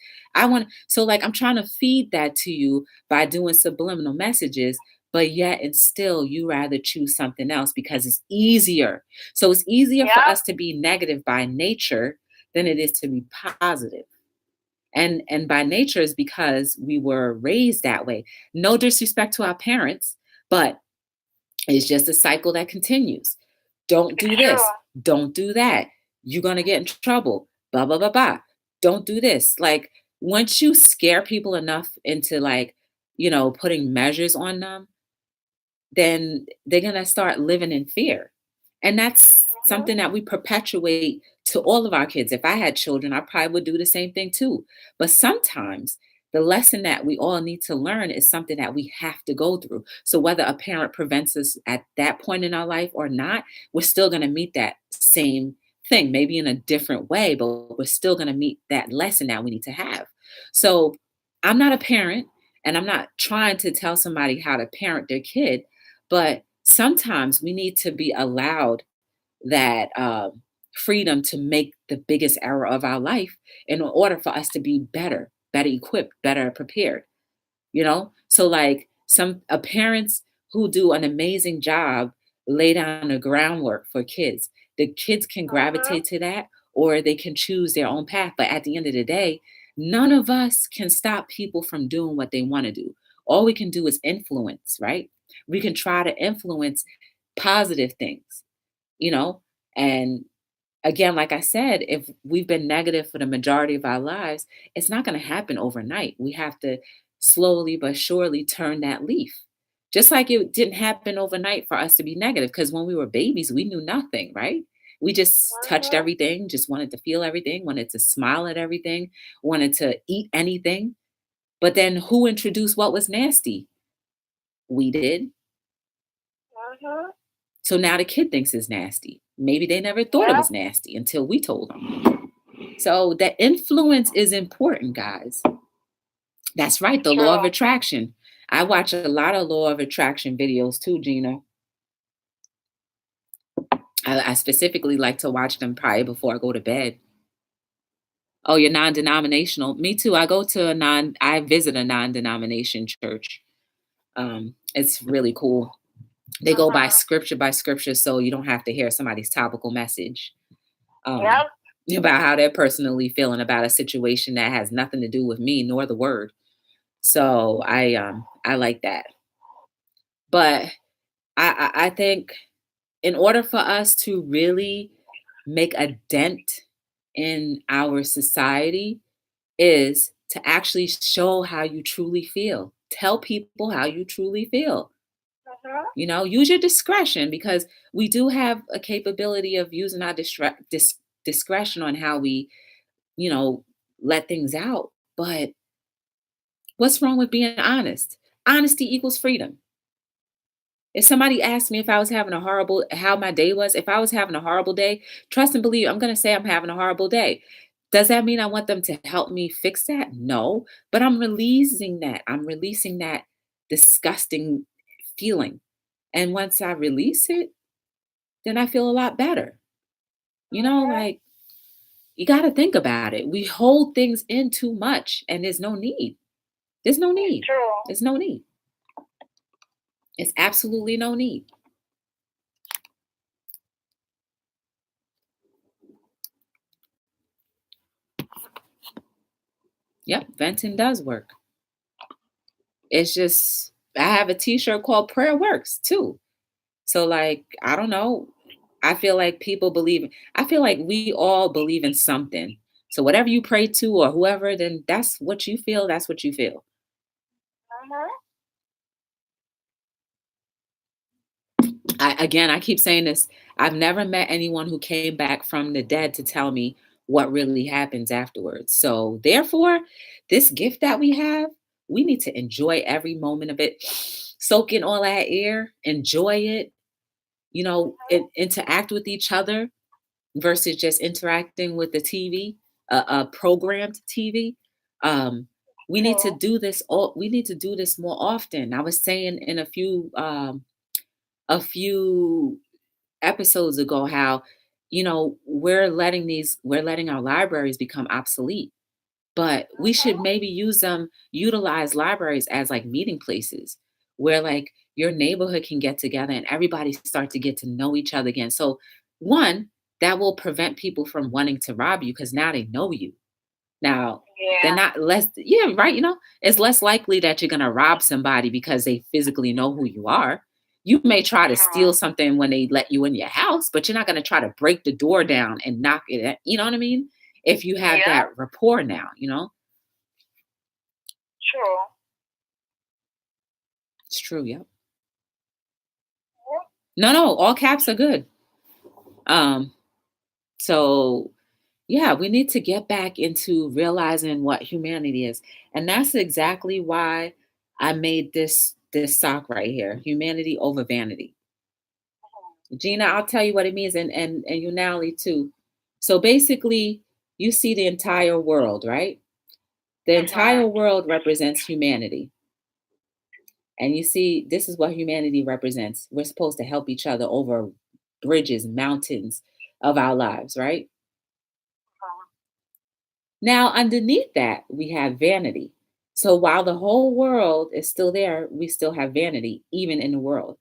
So like I'm trying to feed that to you by doing subliminal messages, but yet and still you rather choose something else because it's easier. So it's easier for us to be negative by nature than it is to be positive. And by nature is because we were raised that way. No disrespect to our parents, but it's just a cycle that continues. Don't do this. Don't do that. You're going to get in trouble. Blah, blah, blah, blah. Don't do this. Like once you scare people enough into like, putting measures on them, then they're going to start living in fear. And that's something that we perpetuate to all of our kids. If I had children, I probably would do the same thing too. But sometimes the lesson that we all need to learn is something that we have to go through. So whether a parent prevents us at that point in our life or not, we're still going to meet that same thing, maybe in a different way, but we're still going to meet that lesson that we need to have. So I'm not a parent, and I'm not trying to tell somebody how to parent their kid, but sometimes we need to be allowed that freedom to make the biggest error of our life in order for us to be better equipped, better prepared, So like some parents who do an amazing job lay down the groundwork for kids. The kids can gravitate to that, or they can choose their own path. But at the end of the day, none of us can stop people from doing what they want to do. All we can do is influence, right? We can try to influence positive things, and again, like I said, if we've been negative for the majority of our lives, it's not going to happen overnight. We have to slowly but surely turn that leaf. Just like it didn't happen overnight for us to be negative, because when we were babies, we knew nothing, right? We just touched everything, just wanted to feel everything, wanted to smile at everything, wanted to eat anything. But then who introduced what was nasty? We did. So now the kid thinks it's nasty. Maybe they never thought it was nasty until we told them. So that influence is important, guys. That's right, the law of attraction. I watch a lot of law of attraction videos too, Gina. I specifically like to watch them probably before I go to bed. Oh, you're non-denominational. Me too. I visit a non-denomination church. It's really cool. They go Uh-huh. by scripture, so you don't have to hear somebody's topical message um, Yep. about how they're personally feeling about a situation that has nothing to do with me nor the word. So I like that. But I think in order for us to really make a dent in our society is to actually show how you truly feel. Tell people how you truly feel. Uh-huh. Use your discretion because we do have a capability of using our discretion on how we, you know, let things out. But what's wrong with being honest? Honesty equals freedom. If somebody asked me if I was having how my day was, if I was having a horrible day, trust and believe, I'm going to say I'm having a horrible day. Does that mean I want them to help me fix that? No, but I'm releasing that. I'm releasing that disgusting feeling. And once I release it, then I feel a lot better. Uh-huh. Like you got to think about it. We hold things in too much and there's no need. There's no It's need. true. There's no need. It's absolutely no need. Yep, venting does work. It's just I have a t-shirt called Prayer Works too. So like, I don't know. I feel like we all believe in something. So whatever you pray to or whoever, then that's what you feel, that's what you feel. Uh-huh. I keep saying this. I've never met anyone who came back from the dead to tell me what really happens afterwards. So therefore, this gift that we have, we need to enjoy every moment of it. Soak in all that air, enjoy it, interact with each other versus just interacting with the TV, a programmed TV. Um, we need to True. do this. We need to do this more often. I was saying in a few episodes ago how we're letting our libraries become obsolete, but we should Uh-huh. maybe utilize libraries as like meeting places where like your neighborhood can get together and everybody start to get to know each other again. So one, that will prevent people from wanting to rob you because now they know you. Now, they're Yeah. not less yeah, right, it's less likely that you're gonna rob somebody because they physically know who you are. You may try to Uh-huh. steal something when they let you in your house, but you're not gonna try to break the door down and knock it you know what I mean? If you have Yeah. that rapport now. True. It's true, yep. Yep. No, all caps are good. Um, so yeah, we need to get back into realizing what humanity is. And that's exactly why I made this sock right here, humanity over vanity. Gina, I'll tell you what it means and Unalie too. So basically, you see the entire world, right? The Uh-huh. entire world represents humanity. And you see, this is what humanity represents. We're supposed to help each other over bridges, mountains of our lives, right? Uh-huh. Now, underneath that, we have vanity. So while the whole world is still there, we still have vanity, even in the world.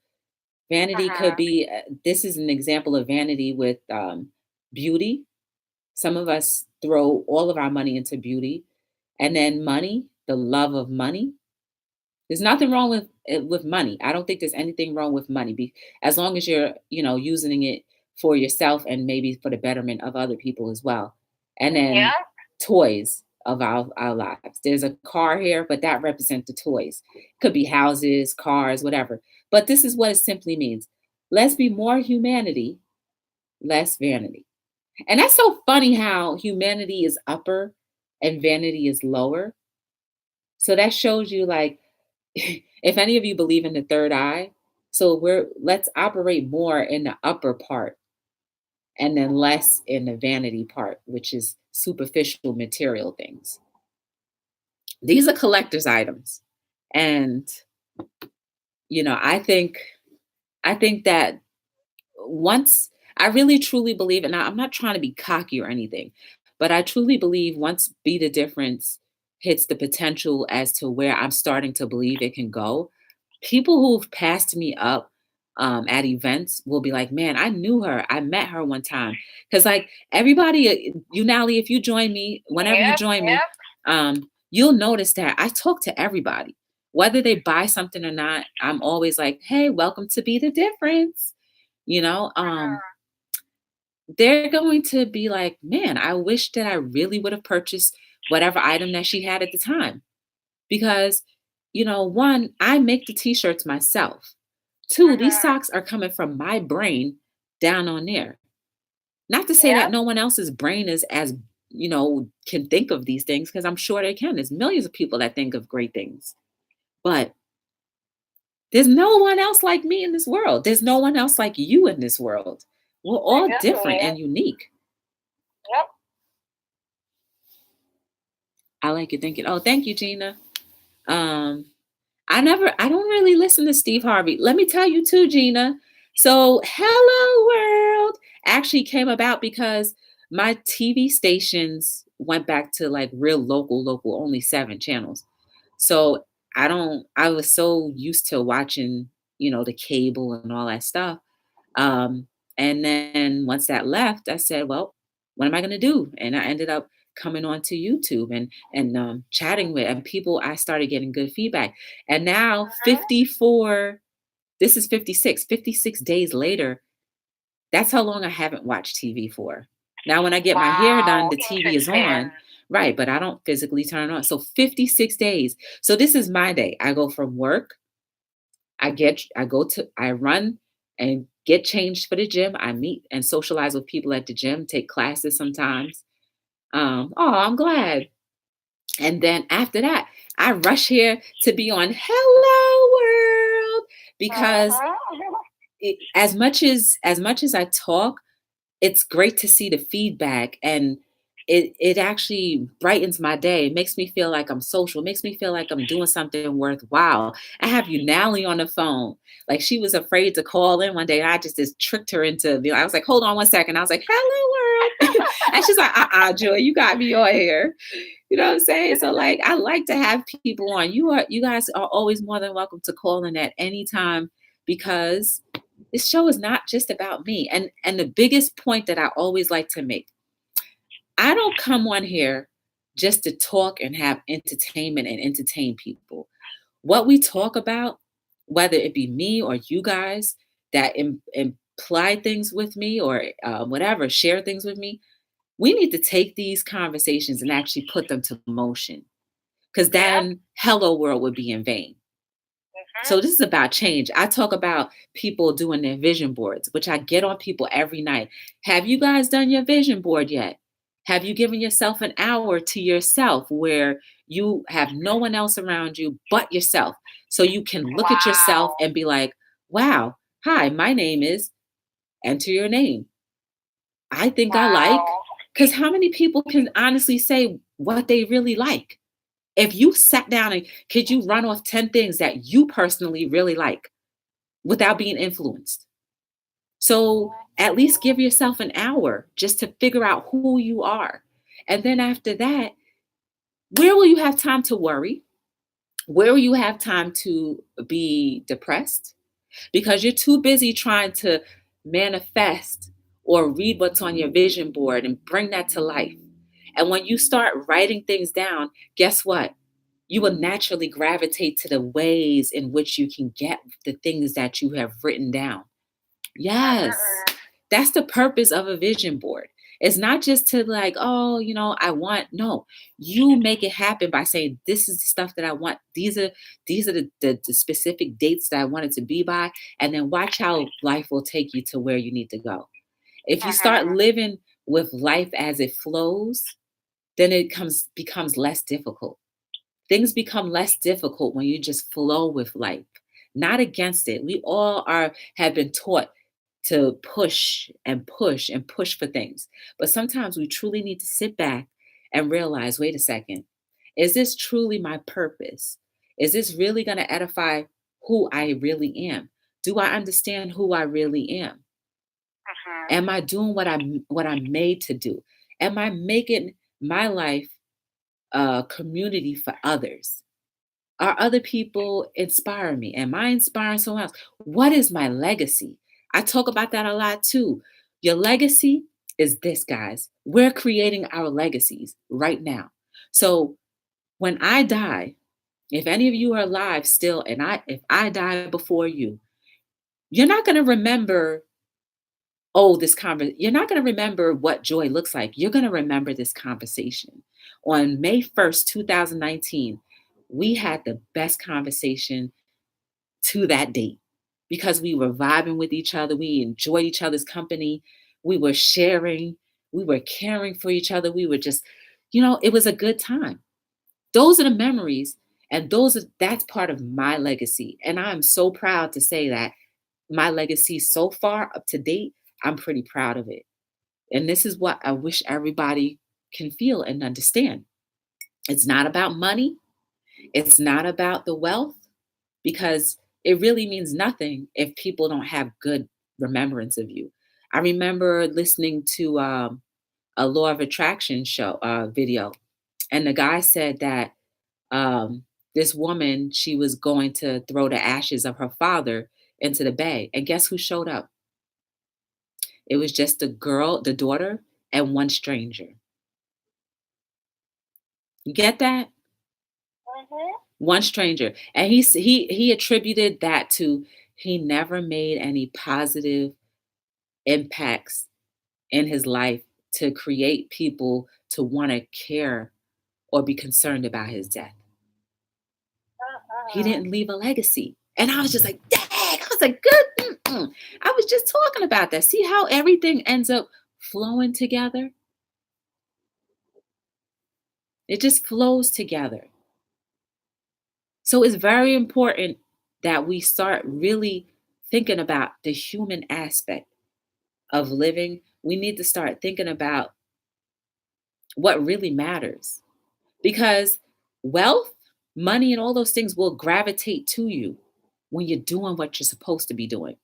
Vanity could Uh-huh. be, this is an example of vanity with beauty. Some of us throw all of our money into beauty. And then money, the love of money. There's nothing wrong with money. I don't think there's anything wrong with money, as long as you're, using it for yourself and maybe for the betterment of other people as well. And then Yeah. toys of our lives. There's a car here, but that represents the toys. Could be houses, cars, whatever. But this is what it simply means. Let's be more humanity, less vanity. And that's so funny how humanity is upper and vanity is lower. So that shows you like if any of you believe in the third eye, so let's operate more in the upper part and then less in the vanity part, which is superficial material things. These are collector's items. And I think that once I really truly believe, and I'm not trying to be cocky or anything, But I truly believe once Be the Difference hits the potential as to where I'm starting to believe it can go, people who've passed me up at events will be like, man, I knew her. I met her one time. Because, like, everybody, Unalie, if you join me, whenever you Yep, join me, yep. you'll notice that I talk to everybody. Whether they buy something or not, I'm always like, hey, welcome to Be the Difference. You know, they're going to be like, man, I wish that I really would have purchased whatever item that she had at the time. Because, one, I make the t-shirts myself. Two, these socks are coming from my brain down on there. Not to say that Yep. no one else's brain is as, can think of these things, because I'm sure they can. There's millions of people that think of great things. But there's no one else like me in this world. There's no one else like you in this world. We're all different Exactly. and unique. Yep. I like you thinking, oh, thank you, Gina. Um, I don't really listen to Steve Harvey. Let me tell you too, Gina. So Hello World actually came about because my TV stations went back to like real local, only 7 channels. So I was so used to watching, the cable and all that stuff. Um, and then once that left, I said, well, what am I going to do? And I ended up coming onto YouTube and chatting with and people. I started getting good feedback. And now 54, this is 56 days later. That's how long I haven't watched TV for. Now, when I get my hair done, Wow. the TV is Interesting. on, right? But I don't physically turn it on. So 56 days. So this is my day. I go from work. I run and get changed for the gym. I meet and socialize with people at the gym, take classes sometimes. Oh, I'm glad. And then after that, I rush here to be on Hello World because as much as I talk, it's great to see the feedback, and it actually brightens my day. It makes me feel like I'm social. It makes me feel like I'm doing something worthwhile. I have Unalie on the phone. Like, she was afraid to call in one day, and I just tricked her into I was like, hold on one second. I was like, hello world. And she's like, Joy, you got me on here. You know what I'm saying? So, like, I like to have people on. You guys are always more than welcome to call in at any time, because this show is not just about me. And the biggest point that I always like to make, I don't come on here just to talk and have entertainment and entertain people. What we talk about, whether it be me or you guys that imply things with me or whatever, share things with me, we need to take these conversations and actually put them to motion, because Yep. then Hello World would be in vain. So this is about change. I talk about people doing their vision boards, which I get on people every night. Have you guys done your vision board yet? Have you given yourself an hour to yourself where you have no one else around you but yourself? So you can look at yourself Wow. and be like, wow, hi, my name is, enter your name. I think I like, Wow. because how many people can honestly say what they really like? If you sat down and could you run off 10 things that you personally really like without being influenced? So at least give yourself an hour just to figure out who you are. And then after that, where will you have time to worry? Where will you have time to be depressed? Because you're too busy trying to manifest or read what's on your vision board and bring that to life. And when you start writing things down, guess what? You will naturally gravitate to the ways in which you can get the things that you have written down. Yes, that's the purpose of a vision board. It's not just to like, oh, I want. No, you make it happen by saying, this is the stuff that I want. These are the specific dates that I want it to be by, and then watch how life will take you to where you need to go. If you start living with life as it flows, then it becomes less difficult. Things become less difficult when you just flow with life, not against it. We all have been taught to push and push and push for things. But sometimes we truly need to sit back and realize, wait a second, is this truly my purpose? Is this really going to edify who I really am? Do I understand who I really am? Am I doing what I'm made to do? Am I making my life a community for others? Are other people inspiring me? Am I inspiring someone else? What is my legacy? I talk about that a lot too. Your legacy is this, guys. We're creating our legacies right now. So when I die, if any of you are alive still, and if I die before you, you're not going to remember, you're not going to remember what joy looks like. You're going to remember this conversation. On May 1st, 2019, we had the best conversation to that date because we were vibing with each other. We enjoyed each other's company. We were sharing. We were caring for each other. We were just, it was a good time. Those are the memories, and that's part of my legacy. And I'm so proud to say that my legacy so far up to date, I'm pretty proud of it. And this is what I wish everybody can feel and understand. It's not about money. It's not about the wealth, because it really means nothing if people don't have good remembrance of you. I remember listening to a law of attraction show video, and the guy said that this woman, she was going to throw the ashes of her father into the bay. And guess who showed up? It was just the girl, the daughter, and one stranger. You get that? Mm-hmm. One stranger. And he attributed that to he never made any positive impacts in his life to create people to want to care or be concerned about his death. He didn't leave a legacy. And I was just like, dang, I was like, good. I was just talking about that. See how everything ends up flowing together? It just flows together. So it's very important that we start really thinking about the human aspect of living. We need to start thinking about what really matters, because wealth, money, and all those things will gravitate to you when you're doing what you're supposed to be doing.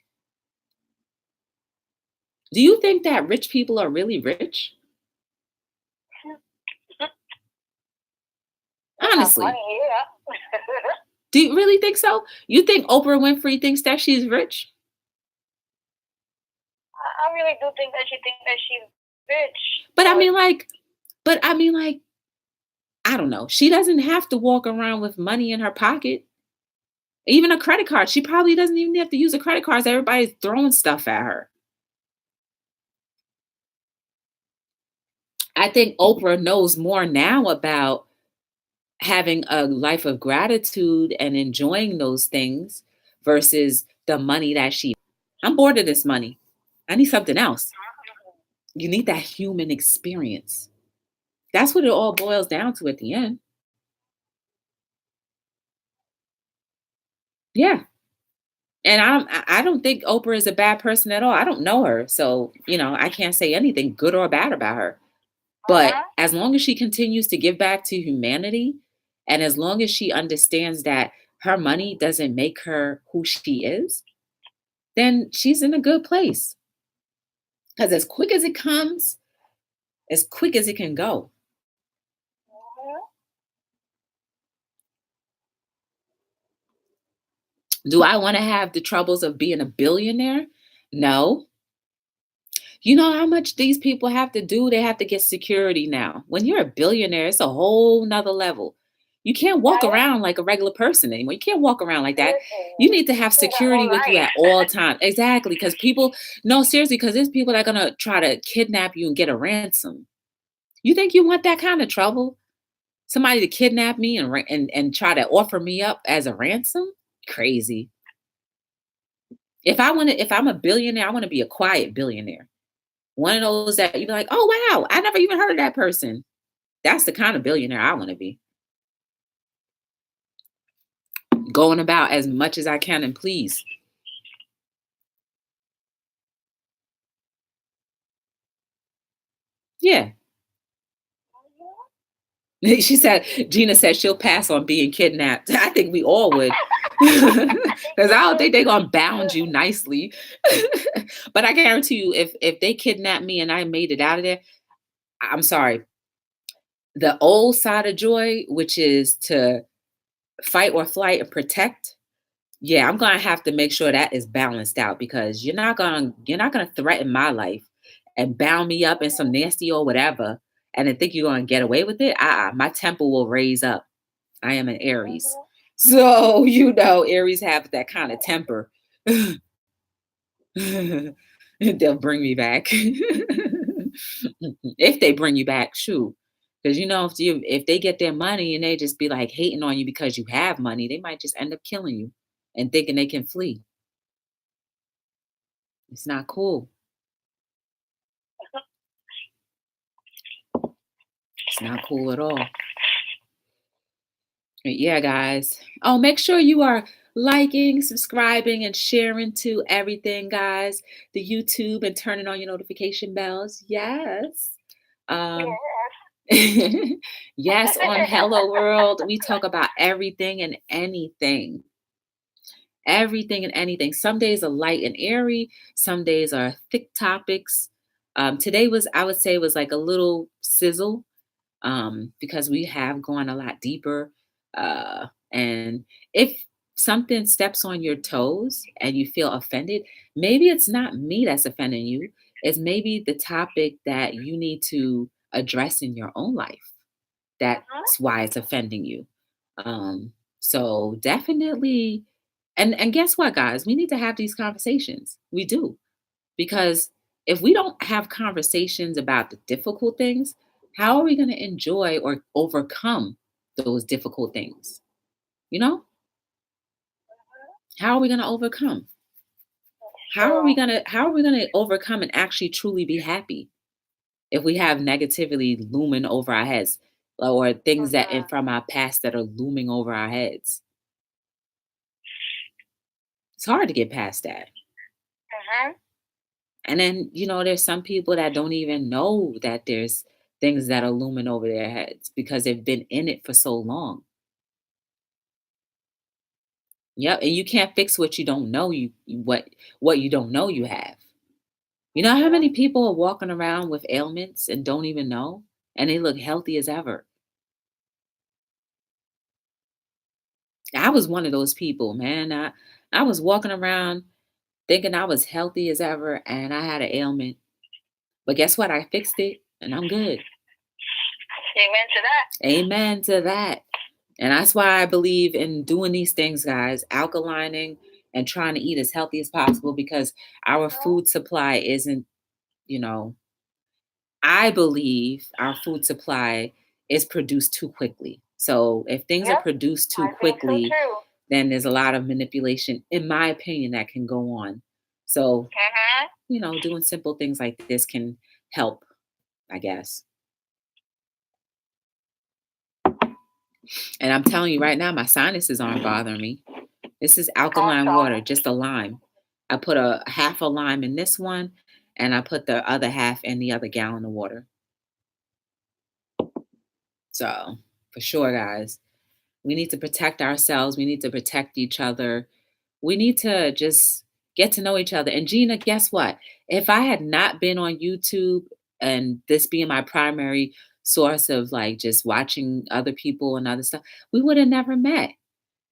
Do you think that rich people are really rich? Honestly. Money, yeah. Do you really think so? You think Oprah Winfrey thinks that she's rich? I really do think that she thinks that she's rich. But I mean, like, I don't know. She doesn't have to walk around with money in her pocket. Even a credit card. She probably doesn't even have to use a credit card. Everybody's throwing stuff at her. I think Oprah knows more now about having a life of gratitude and enjoying those things versus the money that I'm bored of this money. I need something else. You need that human experience. That's what it all boils down to at the end. Yeah. And I don't think Oprah is a bad person at all. I don't know her. So, I can't say anything good or bad about her. But as long as she continues to give back to humanity, and as long as she understands that her money doesn't make her who she is, then she's in a good place. Because as quick as it comes, as quick as it can go. Do I want to have the troubles of being a billionaire? No. You know how much these people have to do? They have to get security now. When you're a billionaire, it's a whole nother level. You can't walk around like a regular person anymore. You can't walk around like that. You need to have security with you at all times. Exactly. Because seriously, because there's people that are going to try to kidnap you and get a ransom. You think you want that kind of trouble? Somebody to kidnap me and try to offer me up as a ransom? Crazy. If I'm a billionaire, I want to be a quiet billionaire. One of those that you'd be like, oh, wow, I never even heard of that person. That's the kind of billionaire I want to be. Going about as much as I can and please. Yeah. Gina said she'll pass on being kidnapped. I think we all would. Because I don't think they're going to bound you nicely. But I guarantee you, if they kidnapped me and I made it out of there, I'm sorry, the old side of joy, which is to fight or flight and protect. Yeah, I'm gonna have to make sure that is balanced out because you're not gonna threaten my life and bound me up in some nasty or whatever and then think you're gonna get away with it. My temple will raise up. I am an Aries. Mhm. So, Aries have that kind of temper. They'll bring me back. If they bring you back, shoot. Because if they get their money and they just be like hating on you because you have money, they might just end up killing you and thinking they can flee. It's not cool. It's not cool at all. But yeah, guys. Oh, make sure you are liking, subscribing, and sharing to everything, guys. The YouTube and turning on your notification bells. Yes. Um, yes, on Hello World, we talk about everything and anything. Everything and anything. Some days are light and airy, some days are thick topics. Today I would say, was like a little sizzle because we have gone a lot deeper. And if something steps on your toes and you feel offended, maybe it's not me that's offending you. It's maybe the topic that you need to address in your own life. That's why it's offending you. So definitely, and guess what, guys? We need to have these conversations. We do. Because if we don't have conversations about the difficult things, how are we going to enjoy or overcome those difficult things? You know? How are we going to overcome? How are we going to overcome and actually truly be happy if we have negativity looming over our heads or things that in from our past that are looming over our heads? It's hard to get past that. Mhm. And then, there's some people that don't even know that there's things that are looming over their heads because they've been in it for so long. Yep, and you can't fix what you don't know what you don't know you have. You know how many people are walking around with ailments and don't even know and they look healthy as ever. I was one of those people, man. I was walking around thinking I was healthy as ever and I had an ailment. But guess what? I fixed it and I'm good. Amen to that. Amen to that. And that's why I believe in doing these things, guys, alkalining and trying to eat as healthy as possible because our food supply isn't, you know, I believe our food supply is produced too quickly. So if things are Yep. produced too I think so quickly, too. then there's a lot of manipulation, in my opinion, that can go on. So, Mhm. doing simple things like this can help, I guess. And I'm telling you right now, my sinuses aren't bothering me. This is alkaline water, Awesome. just a lime. I put a half a lime in this one, and I put the other half in the other gallon of water. So, for sure, guys, we need to protect ourselves. We need to protect each other. We need to just get to know each other. And Gina, guess what? If I had not been on YouTube and this being my primary source of like just watching other people and other stuff, we would have never met.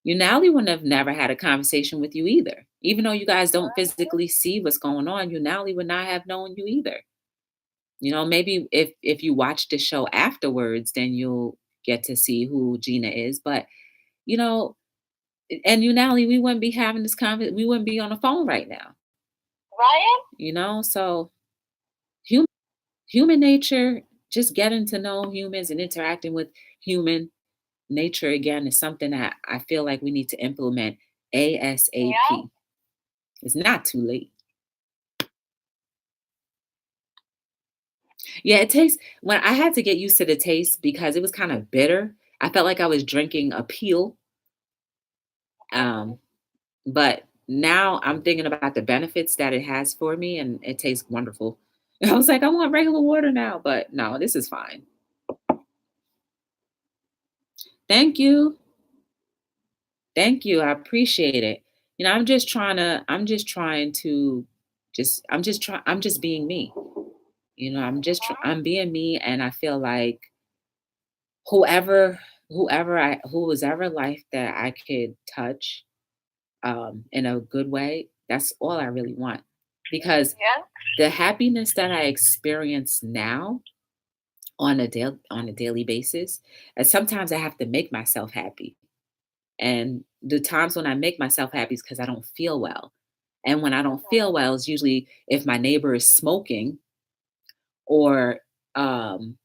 Unalie would have never had a conversation with you either. Even though you guys don't physically see what's going on, Unalie would not have known you either. Maybe if you watch the show afterwards, then you'll get to see who Gina is. But you know, and Unalie, we wouldn't be having this conversation. We wouldn't be on the phone right now. Ryan? So human human nature, just getting to know humans and interacting with human nature again is something that I feel like we need to implement ASAP. Yeah. It's not too late. Yeah, it tastes when I had to get used to the taste because it was kind of bitter. I felt like I was drinking a peel. Um, but now I'm thinking about the benefits that it has for me and it tastes wonderful. I was like, I want regular water now, but no, this is fine. Thank you. Thank you. I appreciate it. I'm just trying to I'm just being me. I'm being me, and I feel like whoever who's ever life that I could touch in a good way, that's all I really want. Because Yeah. the happiness that I experience now on a daily basis, and sometimes I have to make myself happy. And the times when I make myself happy is because I don't feel well. And when I don't feel well, is usually if my neighbor is smoking, or um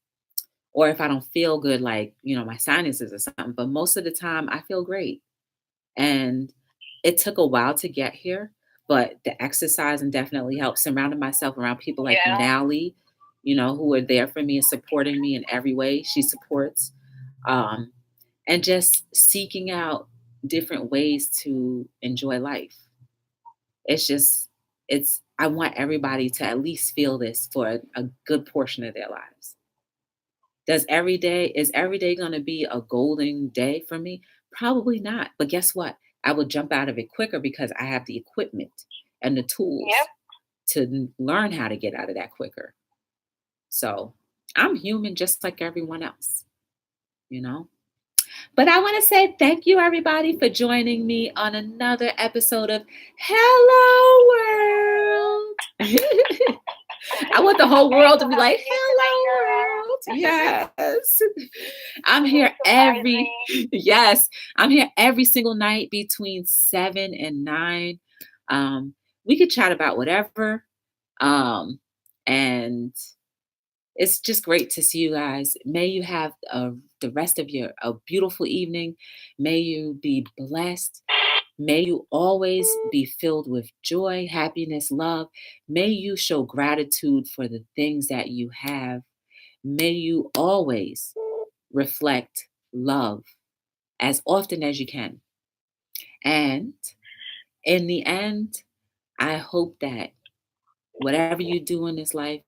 or if I don't feel good, like, my sinuses or something. But most of the time I feel great. And it took a while to get here, but the exercising definitely helped. Surrounding myself around people like Yeah. Unalie, who are there for me and supporting me in every way she supports. Um, and just seeking out different ways to enjoy life. It's just, I want everybody to at least feel this for a good portion of their lives. Is every day going to be a golden day for me? Probably not. But guess what? I will jump out of it quicker because I have the equipment and the Yep. tools to learn how to get out of that quicker. So I'm human just like everyone else, you know? But I want to say thank you, everybody, for joining me on another episode of Hello World. I want the whole world to be like, hello world. Yes. I'm here every, yes, I'm here every single night between 7 and 9. We could chat about whatever. And it's just great to see you guys. May you have the rest of a beautiful evening. May you be blessed. May you always be filled with joy, happiness, love. May you show gratitude for the things that you have. May you always reflect love as often as you can. And in the end, I hope that whatever you do in this life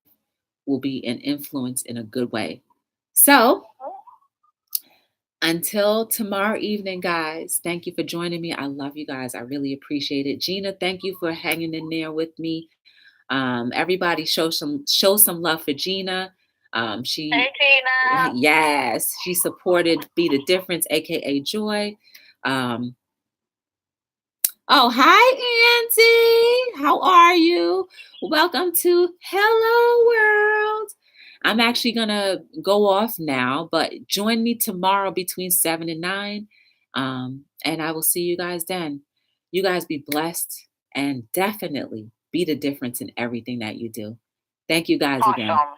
will be an influence in a good way. So, until tomorrow evening, guys, thank you for joining me. I love you guys. I really appreciate it. Gina, thank you for hanging in there with me. Everybody show some love for Gina. Hey, Tina. Yes, she supported Be the Difference, aka Joy. Oh, hi, Auntie. How are you? Welcome to Hello World. I'm actually going to go off now, but join me tomorrow between 7 and 9. And I will see you guys then. You guys be blessed and definitely be the difference in everything that you do. Thank you guys again. Awesome.